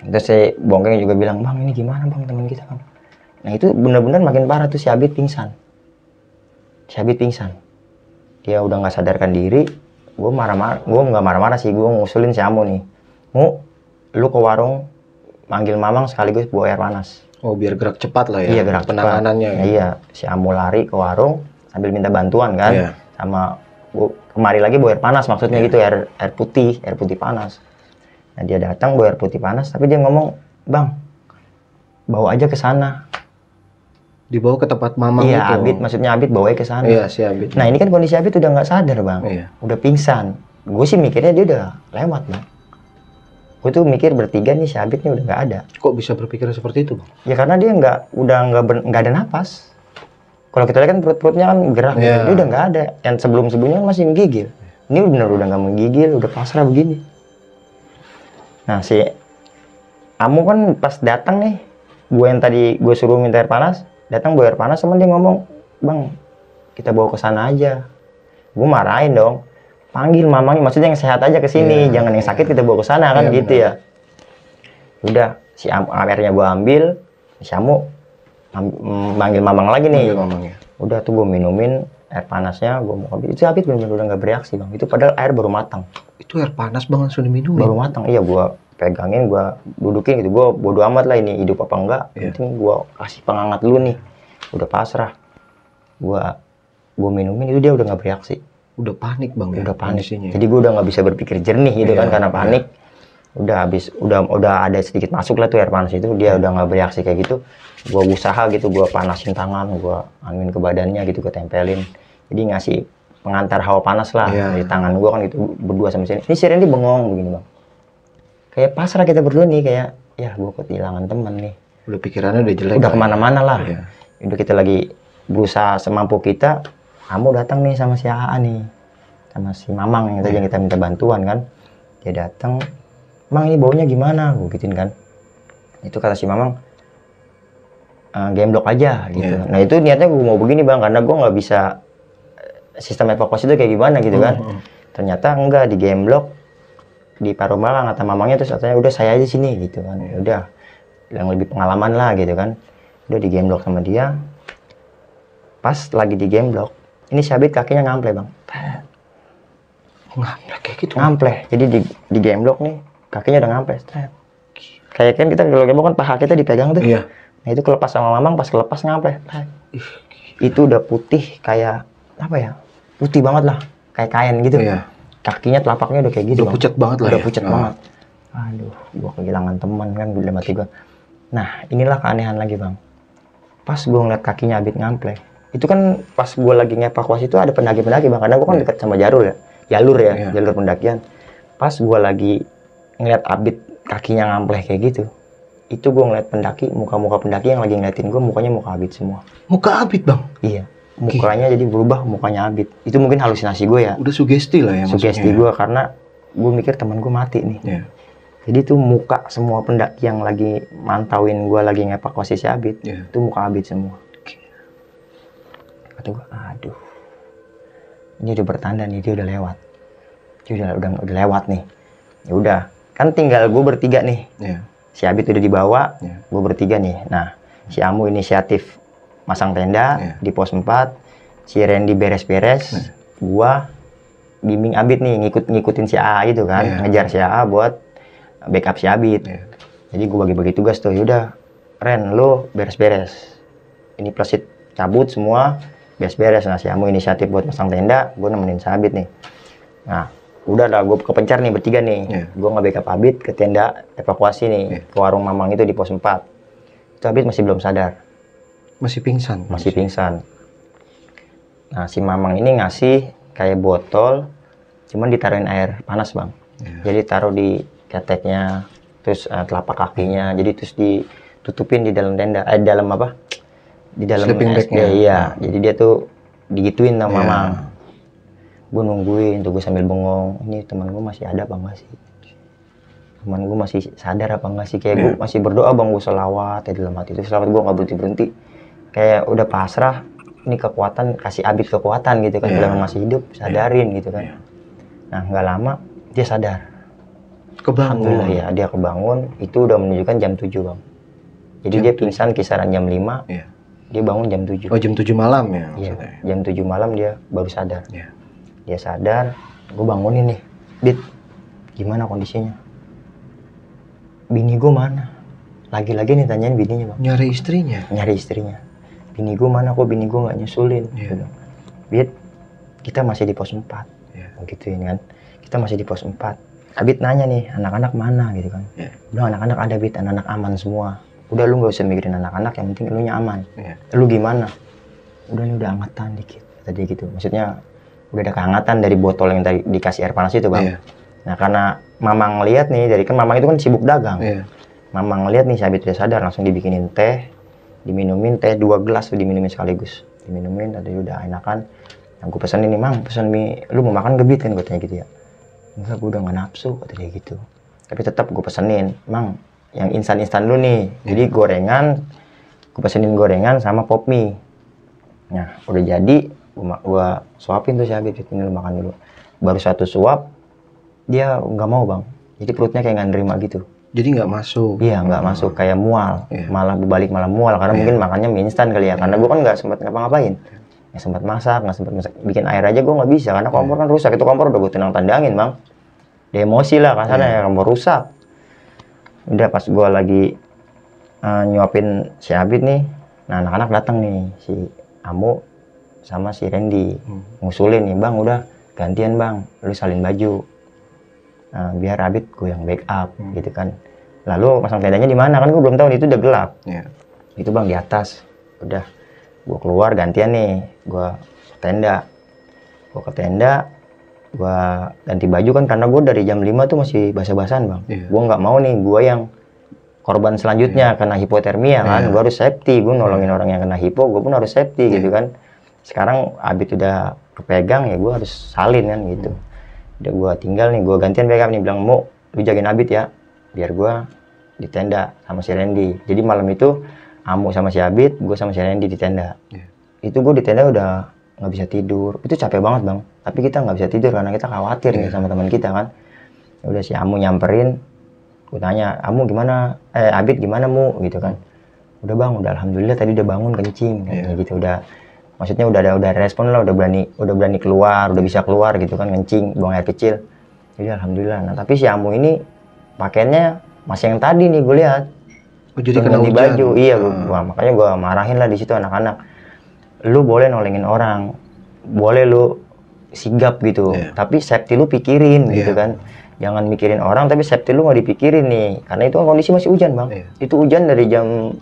[SPEAKER 1] Terus si Bongkeng juga bilang, "Bang, ini gimana Bang, teman kita Bang?" Nah, itu benar-benar makin parah tuh si Abid pingsan. Dia udah nggak sadarkan diri. Gue nggak marah-marah sih, gue ngusulin si Amo nih. Mu, lu ke warung manggil Mamang sekaligus bawa air panas.
[SPEAKER 2] Oh, biar gerak cepat lah ya.
[SPEAKER 1] Iya, gerak
[SPEAKER 2] penanganannya.
[SPEAKER 1] Cepat. Iya, si Amo lari ke warung sambil minta bantuan kan. Sama kemari lagi bawa air panas, maksudnya gitu, air putih panas. Nah, dia datang bawa air putih panas, tapi dia ngomong, "Bang, bawa aja ke sana."
[SPEAKER 2] Dibawa ke tempat Mamang itu.
[SPEAKER 1] Iya, maksudnya Abid bawa ke sana.
[SPEAKER 2] Iya, si Abid.
[SPEAKER 1] Nah, ini kan kondisi Abid udah nggak sadar, Bang. Udah pingsan. Gue sih mikirnya dia udah lewat, Bang. Gue tuh mikir bertiga nih si Abid nih udah nggak ada.
[SPEAKER 2] Kok bisa berpikir seperti itu, Bang?
[SPEAKER 1] Ya karena dia udah nggak ada napas. Kalau kita lihat kan perut-perutnya kan gerak, dia udah nggak ada. Yang sebelumnya masih menggigil. Ini bener udah nggak menggigil, udah pasrah begini. Nah si Amo kan pas datang nih, gue yang tadi gue suruh minta air panas, datang bawa air panas, sama dia ngomong, "Bang, kita bawa ke sana aja." Gue marahin dong. Panggil Mamangnya, maksudnya yang sehat aja ke sini, jangan yang sakit kita bawa ke sana kan gitu ya. Udah, si airnya gue ambil, si Amo manggil Mamang lagi nih. Udah tuh gue minumin air panasnya, gue mau ambil. Itu Abid bener-bener udah nggak bereaksi bang. Itu padahal air baru matang.
[SPEAKER 2] Itu air panas banget sudah diminum.
[SPEAKER 1] Baru matang, iya gue pegangin, gue dudukin gitu. Gue bodo amat lah ini hidup apa enggak. Penting gue kasih penghangat dulu nih. Udah pasrah. Gue minumin itu dia udah nggak bereaksi.
[SPEAKER 2] Udah panik bang,
[SPEAKER 1] udah panik. Jadi gue udah nggak bisa berpikir jernih gitu kan karena panik. Udah habis, udah ada sedikit masuk lah tuh air panas itu, dia udah nggak bereaksi kayak gitu. Gue usaha gitu, gue panasin tangan, gue anuin ke badannya gitu, gue tempelin. Jadi ngasih pengantar hawa panas lah di tangan gue kan gitu, berdua sama sini. Ini si Randy bengong begini bang. Kayak pasrah kita berdua nih, kayak ya gue kehilangan teman nih.
[SPEAKER 2] Udah pikirannya udah jelek.
[SPEAKER 1] Udah kemana-mana lah. Udah kita lagi berusaha semampu kita. Kamu datang nih sama si AA nih, sama si Mamang yang tadi yang kita minta bantuan kan. Dia datang, "Mang, ini baunya gimana?" Gue gituin kan. Itu kata si Mamang, "Gemblok aja gitu." Nah itu niatnya gue mau begini bang, karena gue nggak bisa sistem evakuasi itu kayak gimana gitu kan. Ternyata enggak, di gemblok di Parombalang kata Mamangnya, terus katanya udah saya aja sini gitu kan. Udah yang lebih pengalaman lah gitu kan. Udah di gemblok sama dia. Pas lagi di gemblok, ini si Abid kakinya ngample bang.
[SPEAKER 2] Ngample kayak gitu?
[SPEAKER 1] Ngample, jadi di gemblok nih kakinya udah ngample. Kayak kan kita kalau gemblok kan paha kita dipegang tuh. Nah itu kelepas sama Mamang, pas kelepas ngample. Itu udah putih kayak apa ya? Putih banget lah, kayak kain gitu. Kakinya telapaknya udah kayak gitu.
[SPEAKER 2] Udah pucat banget lah.
[SPEAKER 1] Udah pucat banget. Aduh, gua kehilangan teman kan, udah mati gua. Nah inilah keanehan lagi bang. Pas gua ngeliat kakinya Abid ngample, itu kan pas gue lagi ngevakuasi itu ada pendaki-pendaki bang, karena gue kan dekat sama jalur pendakian. Pas gue lagi ngeliat Abid kakinya ngampleh kayak gitu, itu gue ngeliat pendaki, muka-muka pendaki yang lagi ngeliatin gue, mukanya muka Abid semua.
[SPEAKER 2] Muka Abid bang?
[SPEAKER 1] Iya, mukanya jadi berubah, mukanya Abid. Itu mungkin halusinasi gue ya.
[SPEAKER 2] Udah sugesti lah ya maksudnya.
[SPEAKER 1] Sugesti gue, karena gue mikir teman gue mati nih. Jadi tuh muka semua pendaki yang lagi mantauin gue lagi ngevakuasi si Abid, itu muka Abid semua. Kata gue, aduh, ini udah bertanda nih, dia udah lewat. Dia udah lewat nih. Ya udah, kan tinggal gue bertiga nih. Si Abid udah dibawa, gue bertiga nih. Nah, si Amu inisiatif masang tenda di pos 4, si Randy beres-beres, gua bimbing Abid nih, ngikutin si AA itu kan, ngejar si AA buat backup si Abid. Jadi gue bagi-bagi tugas tuh, yaudah, Ren, lu beres-beres. Ini plesit cabut semua, beres-beres. Nah, si Amu inisiatif buat masang tenda, gue nemenin si Abid nih. Nah, udah lah, gue kepencar nih bertiga nih. Gue nge-backup Abid ke tenda evakuasi nih, ke warung Mamang itu di pos 4. Itu Abid masih belum sadar.
[SPEAKER 2] Masih pingsan?
[SPEAKER 1] Masih pingsan. Nah, si Mamang ini ngasih kayak botol, cuman ditaruhin air panas, Bang. Jadi taruh di keteknya, terus telapak kakinya, jadi terus ditutupin di dalam tenda, dalam apa? Di dalam SD, iya. Jadi dia tuh digituin sama Mamang. Gue nungguin tuh, gue sambil bengong, ini teman gue masih ada apa enggak sih? Teman gue masih sadar apa enggak sih? Kayak gue masih berdoa, Bang, gue selawat ya dalam hati itu, selawat gue nggak berhenti-berhenti. Kayak udah pasrah, ini kekuatan, kasih Abid kekuatan gitu kan, kalau masih hidup, sadarin gitu kan. Nah, nggak lama dia sadar.
[SPEAKER 2] Kebangun.
[SPEAKER 1] Alhamdulillah ya, dia kebangun, itu udah menunjukkan jam 7, Bang. Jadi dia pingsan kisaran jam 5, dia bangun jam 7.
[SPEAKER 2] Oh, jam 7 malam ya?
[SPEAKER 1] Iya, jam 7 malam dia baru sadar. Dia sadar, gue bangunin nih, Dit, gimana kondisinya? Bini gue mana? Lagi-lagi nih tanyain bininya, Bang.
[SPEAKER 2] Nyari istrinya?
[SPEAKER 1] Nyari istrinya. Bini gue mana, kok bini gue nggak nyusulin? Bit, kita masih di pos 4. Gituin kan, kita masih di pos 4. Abid nanya nih, anak-anak mana gitu kan. Udah, anak-anak ada, Bit, anak-anak aman semua. Udah, lu nggak usah mikirin anak-anak, yang penting lu nya aman. Lu gimana? Udah nih, udah angatan dikit. Tadi gitu, maksudnya udah ada kehangatan dari botol yang tadi dikasih air panas itu, Bang. Nah, karena Mamang lihat nih, dari kan Mamang itu kan sibuk dagang. Mamang lihat nih si Abid udah sadar, langsung dibikinin teh, diminumin teh 2 gelas tuh, diminumin sekaligus. Diminumin, tadi udah enakan. Yang gue pesan ini, Mang, pesan mie, lu mau makan gebit kan, gue tanya gitu ya. Enggak, gue udah nggak nafsu, kata dia gitu. Tapi tetap gue pesenin, Mang, yang instan-instan dulu nih. Jadi gorengan, gue pesenin gorengan sama pop mie. Nah, udah jadi, gue suapin tuh si Abid, ini lu makan dulu. Baru 1 suap, dia nggak mau, Bang. Jadi perutnya kayak nggak nerima gitu.
[SPEAKER 2] Jadi nggak masuk?
[SPEAKER 1] Iya, nggak masuk, kayak mual. Malah berbalik, malah mual, karena mungkin makannya mie instan kali ya. Karena gue kan nggak sempat ngapa-ngapain. Nggak sempat masak, bikin air aja gue nggak bisa, karena kompor kan rusak. Itu kompor udah gue tendang-tandangin, Bang. Dia emosi lah kasarnya, ya kompor rusak. Udah pas gue lagi nyuapin si Abid nih, nah anak-anak datang nih, si Amu sama si Randy ngusulin nih, Bang, udah gantian, Bang, lu salin baju. Biar Abid gue yang backup gitu kan. Lalu masang tendanya di mana kan gue belum tahu, itu udah gelap. Itu, Bang, di atas. Udah, gue keluar gantian nih, gue ke tenda. Gue ganti baju kan, karena gue dari jam 5 tuh masih basah-basahan, Bang. Gue nggak mau nih gue yang korban selanjutnya kena hipotermia kan. Gue harus safety, gue nolongin orang yang kena hipo, gue pun harus safety gitu kan. Sekarang Abid udah kepegang, ya gue harus salin kan gitu. Udah, gue tinggal nih, gue gantian backup nih, bilang, Mu, lu jagain Abid ya, biar gue di tenda sama si Randy. Jadi malam itu Amu sama si Abid, gue sama si Randy di tenda. Itu gue di tenda udah nggak bisa tidur, itu capek banget, Bang. Tapi kita nggak bisa tidur karena kita khawatir nih sama teman kita kan. Udah, si Amu nyamperin, gue tanya, Amu gimana, Abid gimana, Mu, gitu kan. Udah, Bang, udah alhamdulillah tadi udah bangun kencing, gitu. Udah, maksudnya udah respon lah, udah berani keluar, udah bisa keluar gitu kan, kencing, buang air kecil. Jadi alhamdulillah. Nah, tapi si Amu ini pakaiannya masih yang tadi nih gue lihat.
[SPEAKER 2] Oh, jadi kena
[SPEAKER 1] ganti
[SPEAKER 2] hujan.
[SPEAKER 1] baju. Iya, makanya gue marahin lah di situ anak-anak. Lu boleh nolongin orang, boleh lu sigap gitu, tapi safety lu pikirin gitu kan. Jangan mikirin orang, tapi safety lu nggak dipikirin nih, karena itu kan kondisi masih hujan, Bang. Itu hujan dari jam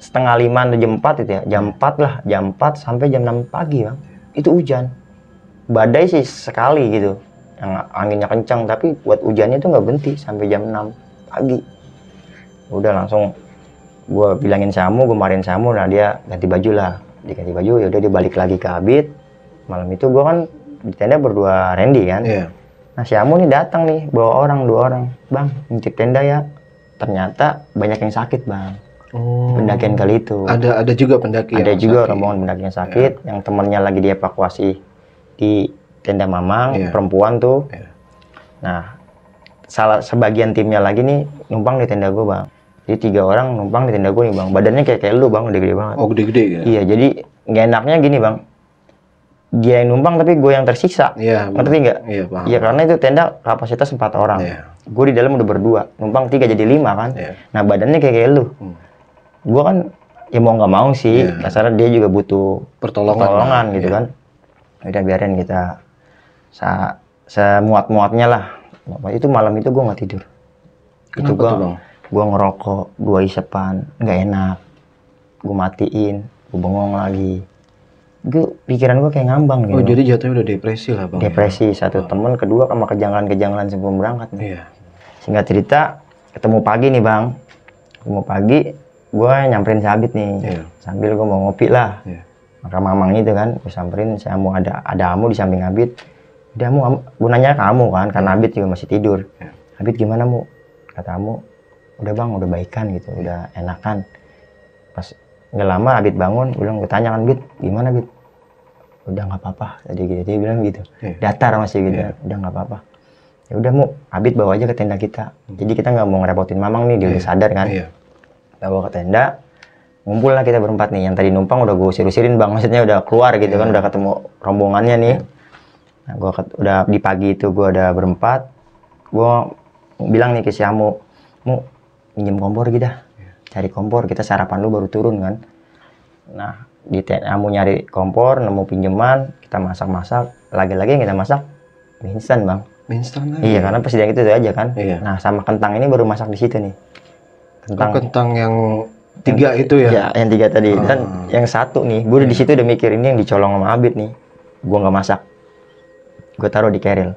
[SPEAKER 1] 4:30 atau jam 4 itu ya, jam 4 lah, jam 4 sampai jam 6 pagi, Bang. Itu hujan. Badai sih sekali gitu, yang anginnya kencang, tapi buat hujannya itu nggak berhenti sampai jam 6 pagi. Udah, langsung gue bilangin Samu, gue marahin Samu, nah dia ganti baju lah. Dia ganti baju, ya udah dia balik lagi ke Abid. Malam itu gue kan di tenda berdua Randy kan. Nah, si Amu nih datang nih, bawa 2 orang. Bang, ngintip tenda ya. Ternyata banyak yang sakit, Bang. Pendakian kali itu.
[SPEAKER 2] Ada juga pendaki.
[SPEAKER 1] Ada juga rombongan pendaki yang sakit, yang temennya lagi dievakuasi di tenda Mamang, perempuan tuh. Nah, sebagian timnya lagi nih numpang di tenda gue bang. Jadi 3 orang numpang di tenda gue nih bang. Badannya kayak lu bang, gede-gede banget.
[SPEAKER 2] Oh gede-gede ya?
[SPEAKER 1] Iya, jadi nggak enaknya gini bang. Dia yang numpang tapi gue yang tersiksa.
[SPEAKER 2] Iya.
[SPEAKER 1] Ngerti nggak?
[SPEAKER 2] Iya paham.
[SPEAKER 1] Iya karena itu tenda kapasitas 4 orang.
[SPEAKER 2] Iya.
[SPEAKER 1] Gue di dalam udah berdua, numpang 3 jadi 5 kan.
[SPEAKER 2] Iya.
[SPEAKER 1] Nah badannya kayak lu. Gue kan ya mau nggak mau sih.
[SPEAKER 2] Iya.
[SPEAKER 1] Kasarnya dia juga butuh pertolongan gitu
[SPEAKER 2] iya.
[SPEAKER 1] kan. Udah biarin kita semuat-muatnya lah. Itu malam itu gue nggak tidur.
[SPEAKER 2] Kenapa
[SPEAKER 1] itu
[SPEAKER 2] tuh, Bang?
[SPEAKER 1] Gue ngerokok 2 isepan, nggak enak. Gue matiin, gue bengong lagi. Pikiran gue kayak ngambang gitu.
[SPEAKER 2] Oh jadi jatuhnya udah depresi lah bang?
[SPEAKER 1] Depresi ya? Satu temen, kedua sama kejanggalan-kejanggalan sebelum berangkat nih.
[SPEAKER 2] Iya.
[SPEAKER 1] Singkat cerita, ketemu pagi nih bang. Ketemu pagi, gue nyamperin si Abid nih.
[SPEAKER 2] Iya.
[SPEAKER 1] Sambil gue mau ngopi lah.
[SPEAKER 2] Iya.
[SPEAKER 1] Maka mamang itu kan, gue samperin, saya mau ada Amu di samping Abid. Udah Amu, gue nanya ke Amu kan, karena Abid juga masih tidur.
[SPEAKER 2] Iya.
[SPEAKER 1] Abid gimana Mu? Kata Amu, udah bang, udah baikan gitu, udah enakan. Pas nggak lama Abid bangun, gue tanya kan Bid, gimana Bid? Udah nggak apa-apa, tadi gitu, dia bilang gitu.
[SPEAKER 2] Iya.
[SPEAKER 1] Datar masih gitu,
[SPEAKER 2] Iya.
[SPEAKER 1] udah nggak apa-apa. Ya udah Mu, Abid bawa aja ke tenda kita. Jadi kita nggak mau ngerepotin mamang nih, dia udah sadar kan.
[SPEAKER 2] Iya.
[SPEAKER 1] Kita bawa ke tenda, ngumpul lah kita berempat nih. Yang tadi numpang udah gue usir-usirin bang, maksudnya udah keluar gitu kan, udah ketemu rombongannya nih. Nah, udah di pagi itu gue udah berempat, gue bilang nih ke si Amu, Mu, pinjem kompor gitu dah. Cari kompor, kita sarapan dulu baru turun kan. Nah, Amu nyari kompor, nemu pinjaman, kita masak-masak. Lagi-lagi yang kita masak, mie instan bang.
[SPEAKER 2] Mie instan lagi?
[SPEAKER 1] Iya, karena pas itu aja kan.
[SPEAKER 2] Iya.
[SPEAKER 1] Nah, sama kentang ini baru masak di situ nih.
[SPEAKER 2] Kentang yang 3 itu ya?
[SPEAKER 1] Ya, yang 3 tadi. Dan yang 1 nih, gue udah di situ udah mikir ini yang dicolong sama Abid nih. Gue nggak masak. Gue taruh di keril.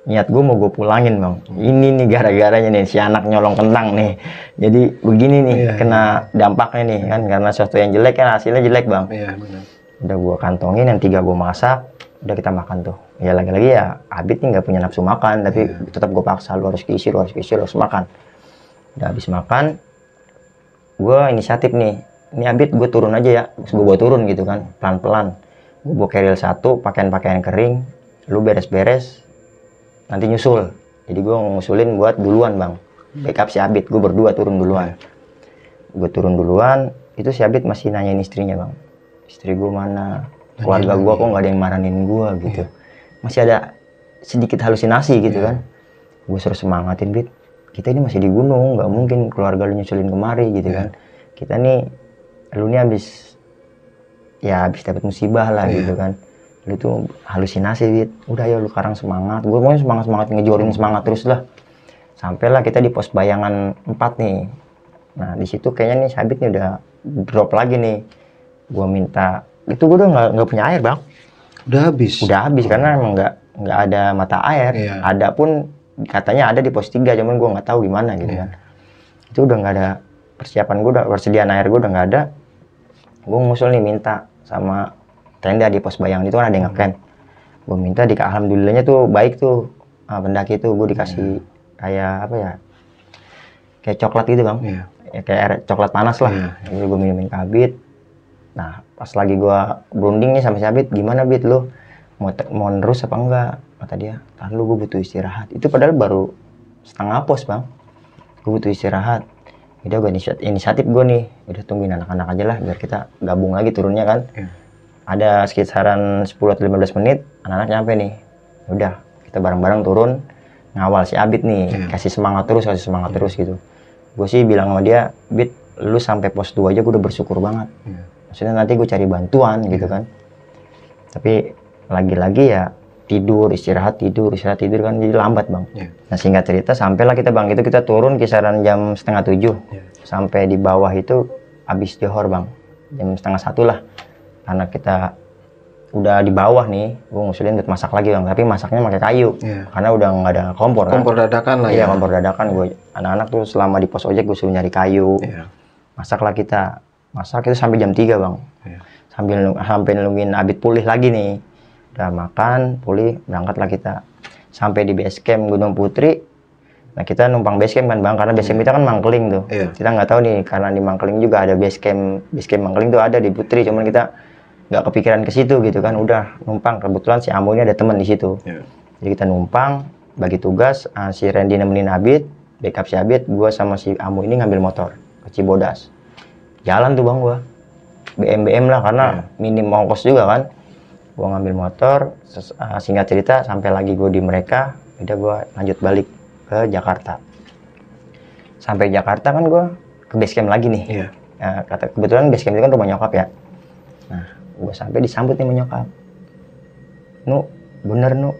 [SPEAKER 1] Niat gue mau gue pulangin bang. Ini nih gara-garanya nih si anak nyolong kentang nih. Jadi begini nih kena dampaknya nih kan, karena sesuatu yang jelek kan hasilnya jelek bang.
[SPEAKER 2] Iya benar.
[SPEAKER 1] Udah gue kantongin, yang 3 gue masak. Udah kita makan tuh. Ya lagi-lagi ya Abid nih nggak punya nafsu makan, tapi tetap gue paksa, lu harus keisi, lu harus makan. Udah habis makan, gue inisiatif nih. Ini Abid gue turun aja ya, gue bawa turun gitu kan, pelan-pelan. Gue bawa keril 1, pakaian-pakaian kering, lu beres-beres, nanti nyusul. Jadi gue ngusulin buat duluan bang, backup si Abid. Gue berdua turun duluan. Gue turun duluan, itu si Abid masih nanyain istrinya bang, istri gue mana, keluarga gue kok nggak ada yang marahin gue gitu. Masih ada sedikit halusinasi gitu kan. Gue suruh semangatin, Bid, kita ini masih di gunung, nggak mungkin keluarga lu nyusulin kemari gitu kan. Kita nih, lu nih habis dapat musibah lah gitu kan. Lu tuh halusinasi, Bid. Udah ya lu sekarang semangat. Gue pokoknya semangat ngejorin semangat terus lah. Sampailah kita di pos bayangan 4 nih. Nah di situ kayaknya nih Sabit nih udah drop lagi nih. Gue minta, itu gue udah nggak punya air bang.
[SPEAKER 2] Udah habis? Udah
[SPEAKER 1] habis karena emang nggak ada mata air. Ada pun katanya ada di pos 3, cuman gue nggak tahu gimana gitu kan. Itu udah nggak ada persiapan gue, udah persediaan air gue udah nggak ada. Gue ngusul nih minta sama tenda di pos bayangan itu kan ada yang ngecamp. Gue minta alhamdulillahnya tuh baik tuh pendaki itu, gue dikasih kayak apa ya, kayak coklat gitu bang. Ya, kayak air coklat panas lah. Jadi gue minumin ke Abid. Nah pas lagi gue berunding nih sama si Abid, gimana Bid lu mau nerus apa enggak? Kata dia, tahan lu, gue butuh istirahat. Itu padahal baru setengah pos bang, gue butuh istirahat. Udah gue inisiatif gue nih, udah tungguin anak-anak aja lah biar kita gabung lagi turunnya kan. Ada sekitaran 10-15 menit anak-anak nyampe nih. Udah kita bareng-bareng turun ngawal si Abid nih, kasih semangat terus gitu. Gue sih bilang sama dia, Bid, lu sampai pos 2 aja gue udah bersyukur banget. Maksudnya nanti gue cari bantuan gitu kan. Tapi lagi-lagi ya tidur istirahat kan jadi lambat bang. Nah singkat cerita sampailah kita bang, itu kita turun kisaran jam 6:30. Sampai di bawah itu habis johor bang, jam 12:30 lah. Karena kita udah di bawah nih, gue ngusulin buat masak lagi bang, tapi masaknya pakai kayu. Karena udah nggak ada kompor kan.
[SPEAKER 2] Kompor dadakan lah
[SPEAKER 1] ya.
[SPEAKER 2] Iya
[SPEAKER 1] kompor dadakan. Gue anak-anak tuh selama di pos ojek gue suruh nyari kayu. Masaklah kita. Masak itu sampai jam 3 bang. Sampai nungguin Abid pulih lagi nih. Udah makan, pulih, berangkatlah kita. Sampai di base camp Gunung Putri. Nah kita numpang base camp kan bang, karena base camp kita kan Mangkeling tuh. Kita nggak tahu nih, karena di Mangkeling juga ada base camp Mangkeling tuh ada di Putri, cuman kita nggak kepikiran ke situ gitu kan. Udah numpang, kebetulan si Ambo ini ada teman di situ. Jadi kita numpang bagi tugas, si Randy nemenin Abid, backup si Abid, gue sama si Amu ini ngambil motor ke Cibodas. Jalan tuh bang gue, BM lah karena minim ongkos juga kan. Gue ngambil motor, singkat cerita sampai lagi gue di mereka, udah gue lanjut balik ke Jakarta. Sampai Jakarta kan gue ke base camp lagi nih.
[SPEAKER 2] Iya.
[SPEAKER 1] Kebetulan base camp itu kan rumah nyokap ya. Nah, gue sampai disambut nih sama nyokap. Nu, bener Nu,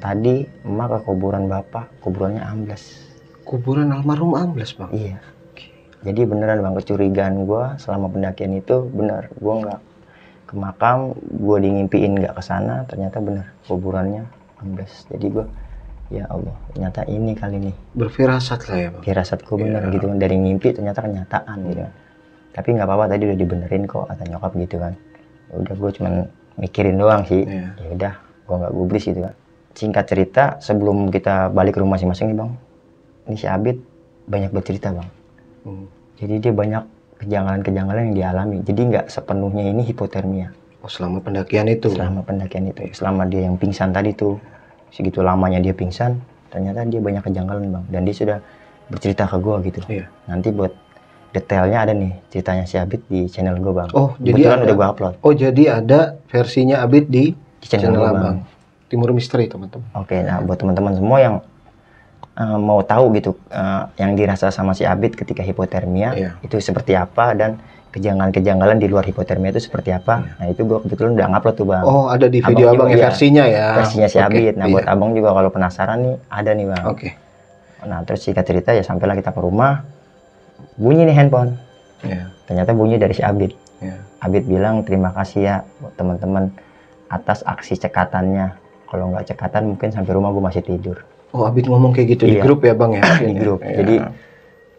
[SPEAKER 1] tadi emak ke kuburan bapak, kuburannya ambles.
[SPEAKER 2] Kuburan almarhum ambles bang?
[SPEAKER 1] Iya. Jadi beneran bang, kecurigaan gue selama pendakian itu bener. Gue nggak ke makam, gue ngimpiin nggak ke sana, ternyata bener kuburannya ambles. Jadi gue, ya Allah, ternyata ini kali nih.
[SPEAKER 2] Berfirasat lah ya bang?
[SPEAKER 1] Firasatku bener gitu kan, dari mimpi ternyata kenyataan gitu kan. Tapi nggak apa-apa, tadi udah dibenerin kok kata nyokap gitu kan. Udah gue cuman mikirin doang sih. Ya udah, gue nggak gubris gitu kan. Singkat cerita, sebelum kita balik ke rumah masing-masing nih bang, ini si Abid banyak bercerita bang. Jadi dia banyak kejanggalan-kejanggalan yang dialami. Jadi nggak sepenuhnya ini hipotermia.
[SPEAKER 2] Oh, selama pendakian itu? Selama
[SPEAKER 1] pendakian itu. Selama dia yang pingsan tadi tuh, segitu lamanya dia pingsan, ternyata dia banyak kejanggalan bang. Dan dia sudah bercerita ke gue gitu. Iya. Nanti buat detailnya ada nih ceritanya si Abid di channel gue bang.
[SPEAKER 2] Oh,
[SPEAKER 1] kebetulan udah gue upload.
[SPEAKER 2] Oh, jadi ada versinya Abid di channel abang. Timur Misteri teman-teman. Oke,
[SPEAKER 1] nah buat teman-teman semua yang mau tahu gitu yang dirasa sama si Abid ketika hipotermia itu seperti apa dan kejanggalan-kejanggalan di luar hipotermia itu seperti apa. Nah itu gue kebetulan udah ngupload tuh bang.
[SPEAKER 2] Oh, ada di video abang ya versinya ya.
[SPEAKER 1] Versinya si Abid. Nah buat abang juga kalau penasaran nih ada nih bang.
[SPEAKER 2] Oke.
[SPEAKER 1] Nah terus singkat cerita ya sampailah kita ke rumah, bunyi nih handphone. Ternyata bunyi dari si Abid. Abid bilang terima kasih ya teman-teman atas aksi cekatannya. Kalau nggak cekatan mungkin sampai rumah gue masih tidur.
[SPEAKER 2] Oh, Abid ngomong kayak gitu di grup ya bang ya?
[SPEAKER 1] Di grup. Jadi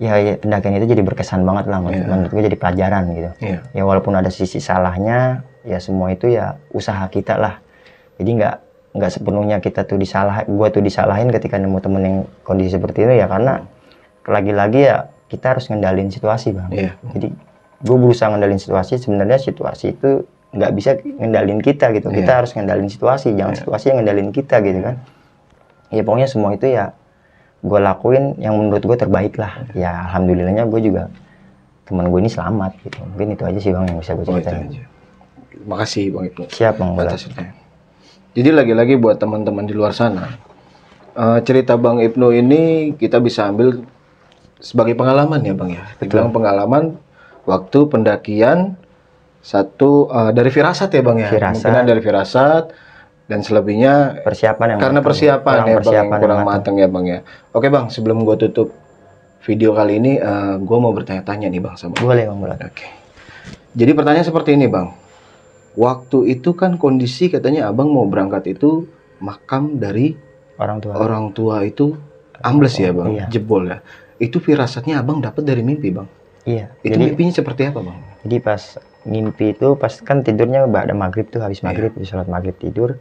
[SPEAKER 1] ya pendakian itu jadi berkesan banget lah menurut gue, jadi pelajaran gitu. Ya walaupun ada sisi salahnya, ya semua itu ya usaha kita lah. Jadi nggak sepenuhnya kita tuh gue tuh disalahin ketika nemu temen yang kondisi seperti itu ya, karena lagi-lagi ya kita harus ngendalin situasi bang. Jadi gue berusaha ngendalin situasi, sebenarnya situasi itu nggak bisa ngendalin kita gitu. Kita harus ngendalin situasi, jangan situasi yang ngendalin kita gitu kan. Ya pokoknya semua itu ya gue lakuin yang menurut gue terbaik lah. Ya alhamdulillahnya gue juga teman gue ini selamat gitu. Mungkin itu aja sih bang yang bisa gue ceritain.
[SPEAKER 2] Makasih bang Ibnu.
[SPEAKER 1] Siap bang.
[SPEAKER 2] Jadi lagi-lagi buat teman-teman di luar sana, cerita bang Ibnu ini kita bisa ambil sebagai pengalaman ya bang ya. Dibilang pengalaman waktu pendakian satu dari firasat ya bang ya. Kemungkinan dari firasat. Dan selebihnya
[SPEAKER 1] persiapan yang
[SPEAKER 2] karena persiapan ya bang yang kurang matang ya bang ya. Oke bang, sebelum gue tutup video kali ini, gue mau bertanya-tanya nih bang sama.
[SPEAKER 1] Boleh bang, boleh.
[SPEAKER 2] Oke. Jadi pertanyaan seperti ini bang. Waktu itu kan kondisi katanya abang mau berangkat itu makam dari orang tua itu ambles ya bang, jebol ya. Itu firasatnya abang dapat dari mimpi bang.
[SPEAKER 1] Iya.
[SPEAKER 2] Itu jadi, mimpinya seperti apa bang?
[SPEAKER 1] Jadi pas mimpi itu pas kan tidurnya ada maghrib tuh, habis maghrib sholat maghrib tidur.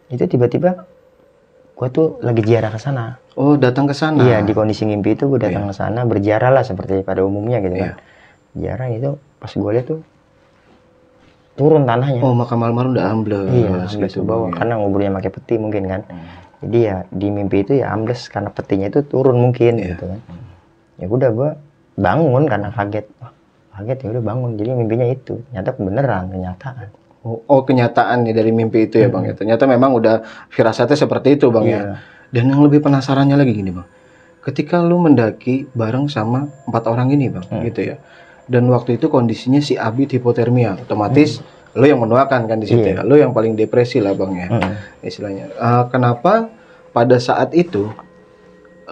[SPEAKER 1] Itu tiba-tiba gue tuh lagi ziarah ke sana.
[SPEAKER 2] Oh, datang ke sana.
[SPEAKER 1] Iya, di kondisi mimpi itu gue datang ke sana, berziarah lah seperti pada umumnya gitu kan. Ziarah itu pas gue lihat tuh turun tanahnya.
[SPEAKER 2] Oh, makam almarhum udah ambles.
[SPEAKER 1] Iya, ambles ke bawah karena nguburnya pakai peti mungkin kan. Jadi ya di mimpi itu ya ambles karena petinya itu turun mungkin gitu kan. Ya udah gue bangun karena kaget. Kaget ya udah bangun. Jadi mimpinya itu ternyata beneran, kenyataan.
[SPEAKER 2] Oh, kenyataan nih dari mimpi itu ya bang ya. Ternyata memang udah firasatnya seperti itu bang ya. Dan yang lebih penasarannya lagi gini bang. Ketika lu mendaki bareng sama 4 orang ini bang, gitu ya. Dan waktu itu kondisinya si Abid hipotermia, otomatis lu yang mendoakan kan di situ ya. Lu yang paling depresi lah bang ya, istilahnya. Kenapa pada saat itu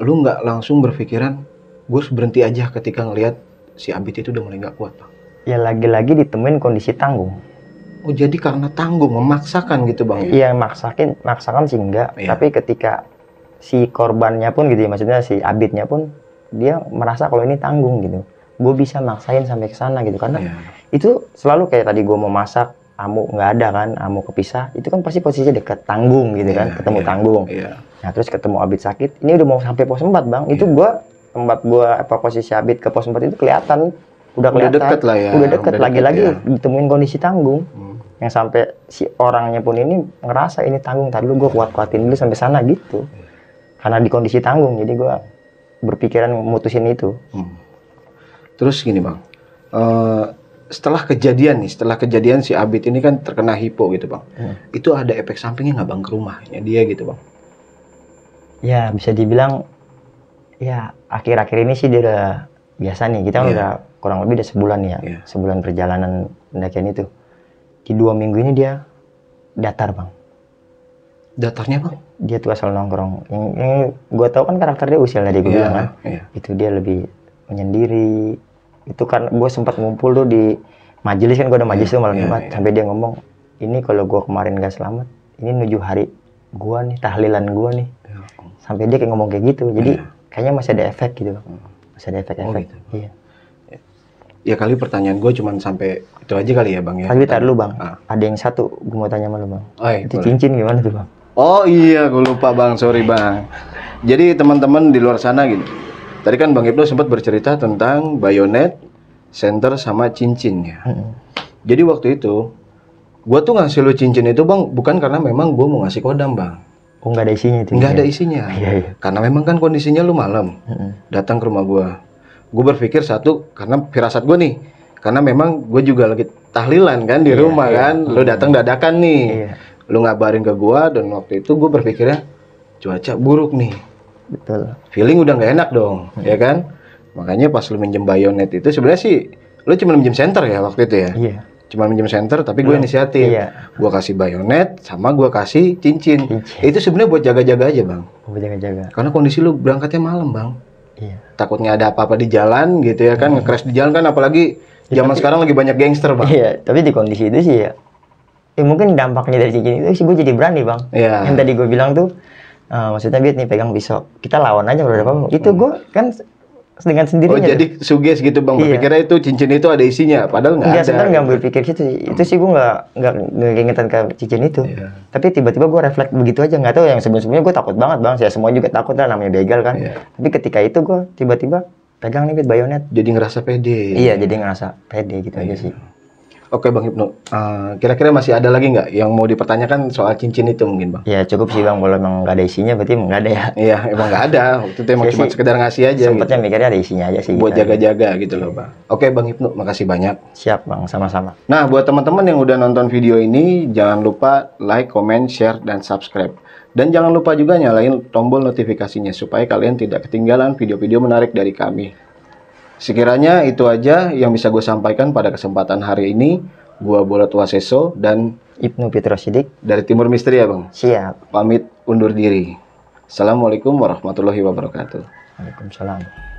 [SPEAKER 2] lu nggak langsung berpikiran gue harus berhenti aja ketika ngelihat si Abid itu udah mulai nggak kuat bang?
[SPEAKER 1] Ya lagi-lagi ditemuin kondisi tanggung.
[SPEAKER 2] Oh, jadi karena tanggung, memaksakan gitu bang?
[SPEAKER 1] Iya, maksakan sih enggak. Tapi ketika si korbannya pun gitu ya, maksudnya si Abidnya pun dia merasa kalau ini tanggung gitu. Gue bisa maksain sampai ke sana gitu karena itu selalu kayak tadi gue mau masak, Amu nggak ada kan, Amu kepisah, itu kan pasti posisinya dekat tanggung gitu kan, ketemu tanggung. Nah terus ketemu Abid sakit, ini udah mau sampai pos 4 bang, itu tempat gue evakuasi si Abid ke pos 4 itu kelihatan. Udah
[SPEAKER 2] deket lah ya.
[SPEAKER 1] Udah deket, lagi-lagi ditemuin kondisi tanggung. Yang sampai si orangnya pun ini ngerasa ini tanggung, tadi lu gue kuat-kuatin dulu sampai sana gitu. karena di kondisi tanggung, jadi gue berpikiran memutusin itu.
[SPEAKER 2] Terus gini bang, setelah kejadian si Abid ini kan terkena hipo gitu bang, itu ada efek sampingnya nggak bang ke rumahnya dia gitu bang?
[SPEAKER 1] Ya bisa dibilang, ya akhir-akhir ini sih dia udah biasa nih, kita kan udah kurang lebih udah sebulan ya, sebulan perjalanan pendakian itu. Di 2 minggu ini dia datar bang.
[SPEAKER 2] Datarnya bang?
[SPEAKER 1] Dia tuh asal nongkrong. Yang gue tau kan karakter dia usil tadi gue bilang kan. Itu dia lebih menyendiri. Itu kan gue sempat ngumpul tuh di majelis kan, gue ada majelis tuh malam Jumat. Sampai dia ngomong, ini kalau gue kemarin gak selamat, ini menuju hari gue nih, tahlilan gue nih. Sampai dia kayak ngomong kayak gitu. Jadi kayaknya masih ada efek gitu. Masih ada efek-efek.
[SPEAKER 2] Gitu.
[SPEAKER 1] Iya.
[SPEAKER 2] Ya kali pertanyaan gue cuman sampai itu aja kali ya bang ya.
[SPEAKER 1] Tapi tar dulu bang, ada yang satu gue mau tanya sama lu bang. Itu boleh. Cincin gimana tuh bang?
[SPEAKER 2] Oh iya, gue lupa bang, sorry bang. Jadi teman-teman di luar sana gitu. Tadi kan Bang Ibnu sempat bercerita tentang bayonet, senter sama cincinnya. Jadi waktu itu, gue tuh ngasih lu cincin itu bang, bukan karena memang gue mau ngasih kodam bang.
[SPEAKER 1] Oh nggak ada isinya itu?
[SPEAKER 2] Nggak ada isinya. Karena memang kan kondisinya lu malam, datang ke rumah gue. Gue berpikir satu, karena firasat gue nih, karena memang gue juga lagi tahlilan kan di rumah kan, lu datang dadakan nih, lu ngabarin ke gue, dan waktu itu gue berpikirnya cuaca buruk nih,
[SPEAKER 1] betul,
[SPEAKER 2] feeling udah nggak enak dong, ya kan, makanya pas lu minjem bayonet itu sebenarnya sih, lu cuma minjem center ya waktu itu ya, cuma minjem center, tapi gue inisiatif, gue kasih bayonet, sama gue kasih cincin. Itu sebenarnya buat jaga-jaga aja bang, buat jaga-jaga, karena kondisi lu berangkatnya malam bang. Takutnya ada apa-apa di jalan gitu ya kan, nge-crash di jalan kan, apalagi zaman sekarang lagi banyak gangster bang. Iya,
[SPEAKER 1] tapi di kondisi itu sih ya, mungkin dampaknya dari cincin itu sih gue jadi berani bang. Yang tadi gue bilang tuh, maksudnya Bit nih pegang pisau, kita lawan aja kalau ada apa-apa. Itu gue kan dengan sendirinya.
[SPEAKER 2] Oh jadi suges gitu bang, berpikirnya itu cincin itu ada isinya, padahal nggak ada.
[SPEAKER 1] Sebenarnya nggak berpikir gitu, itu sih gue nggak keingetan ke cincin itu. Tapi tiba-tiba gue refleks begitu aja, nggak tahu yang sebelum-sebelumnya gue takut banget bang, saya semua juga takut lah, namanya begal kan. Tapi ketika itu gue tiba-tiba pegang nih Bit bayonet.
[SPEAKER 2] Jadi ngerasa pede.
[SPEAKER 1] Iya, jadi ngerasa pede gitu aja sih.
[SPEAKER 2] Oke Bang Ibnu, kira-kira masih ada lagi nggak yang mau dipertanyakan soal cincin itu mungkin Bang?
[SPEAKER 1] Ya cukup sih Bang, kalau emang nggak ada isinya berarti emang nggak ada ya.
[SPEAKER 2] Iya emang nggak ada, waktu itu emang cuma sekedar ngasih aja.
[SPEAKER 1] Sempatnya mikirnya ada isinya aja sih.
[SPEAKER 2] Buat jaga-jaga gitu loh Bang. Oke Bang Ibnu, makasih banyak.
[SPEAKER 1] Siap Bang, sama-sama.
[SPEAKER 2] Nah buat teman-teman yang udah nonton video ini, jangan lupa like, comment, share, dan subscribe. Dan jangan lupa juga nyalain tombol notifikasinya supaya kalian tidak ketinggalan video-video menarik dari kami. Sekiranya itu aja yang bisa gue sampaikan pada kesempatan hari ini. Gua Bolot Waseso dan
[SPEAKER 1] Ibnu Fitrosidik
[SPEAKER 2] dari Timur Misteri ya Bang.
[SPEAKER 1] Siap.
[SPEAKER 2] Pamit undur diri. Assalamualaikum warahmatullahi wabarakatuh.
[SPEAKER 1] Waalaikumsalam.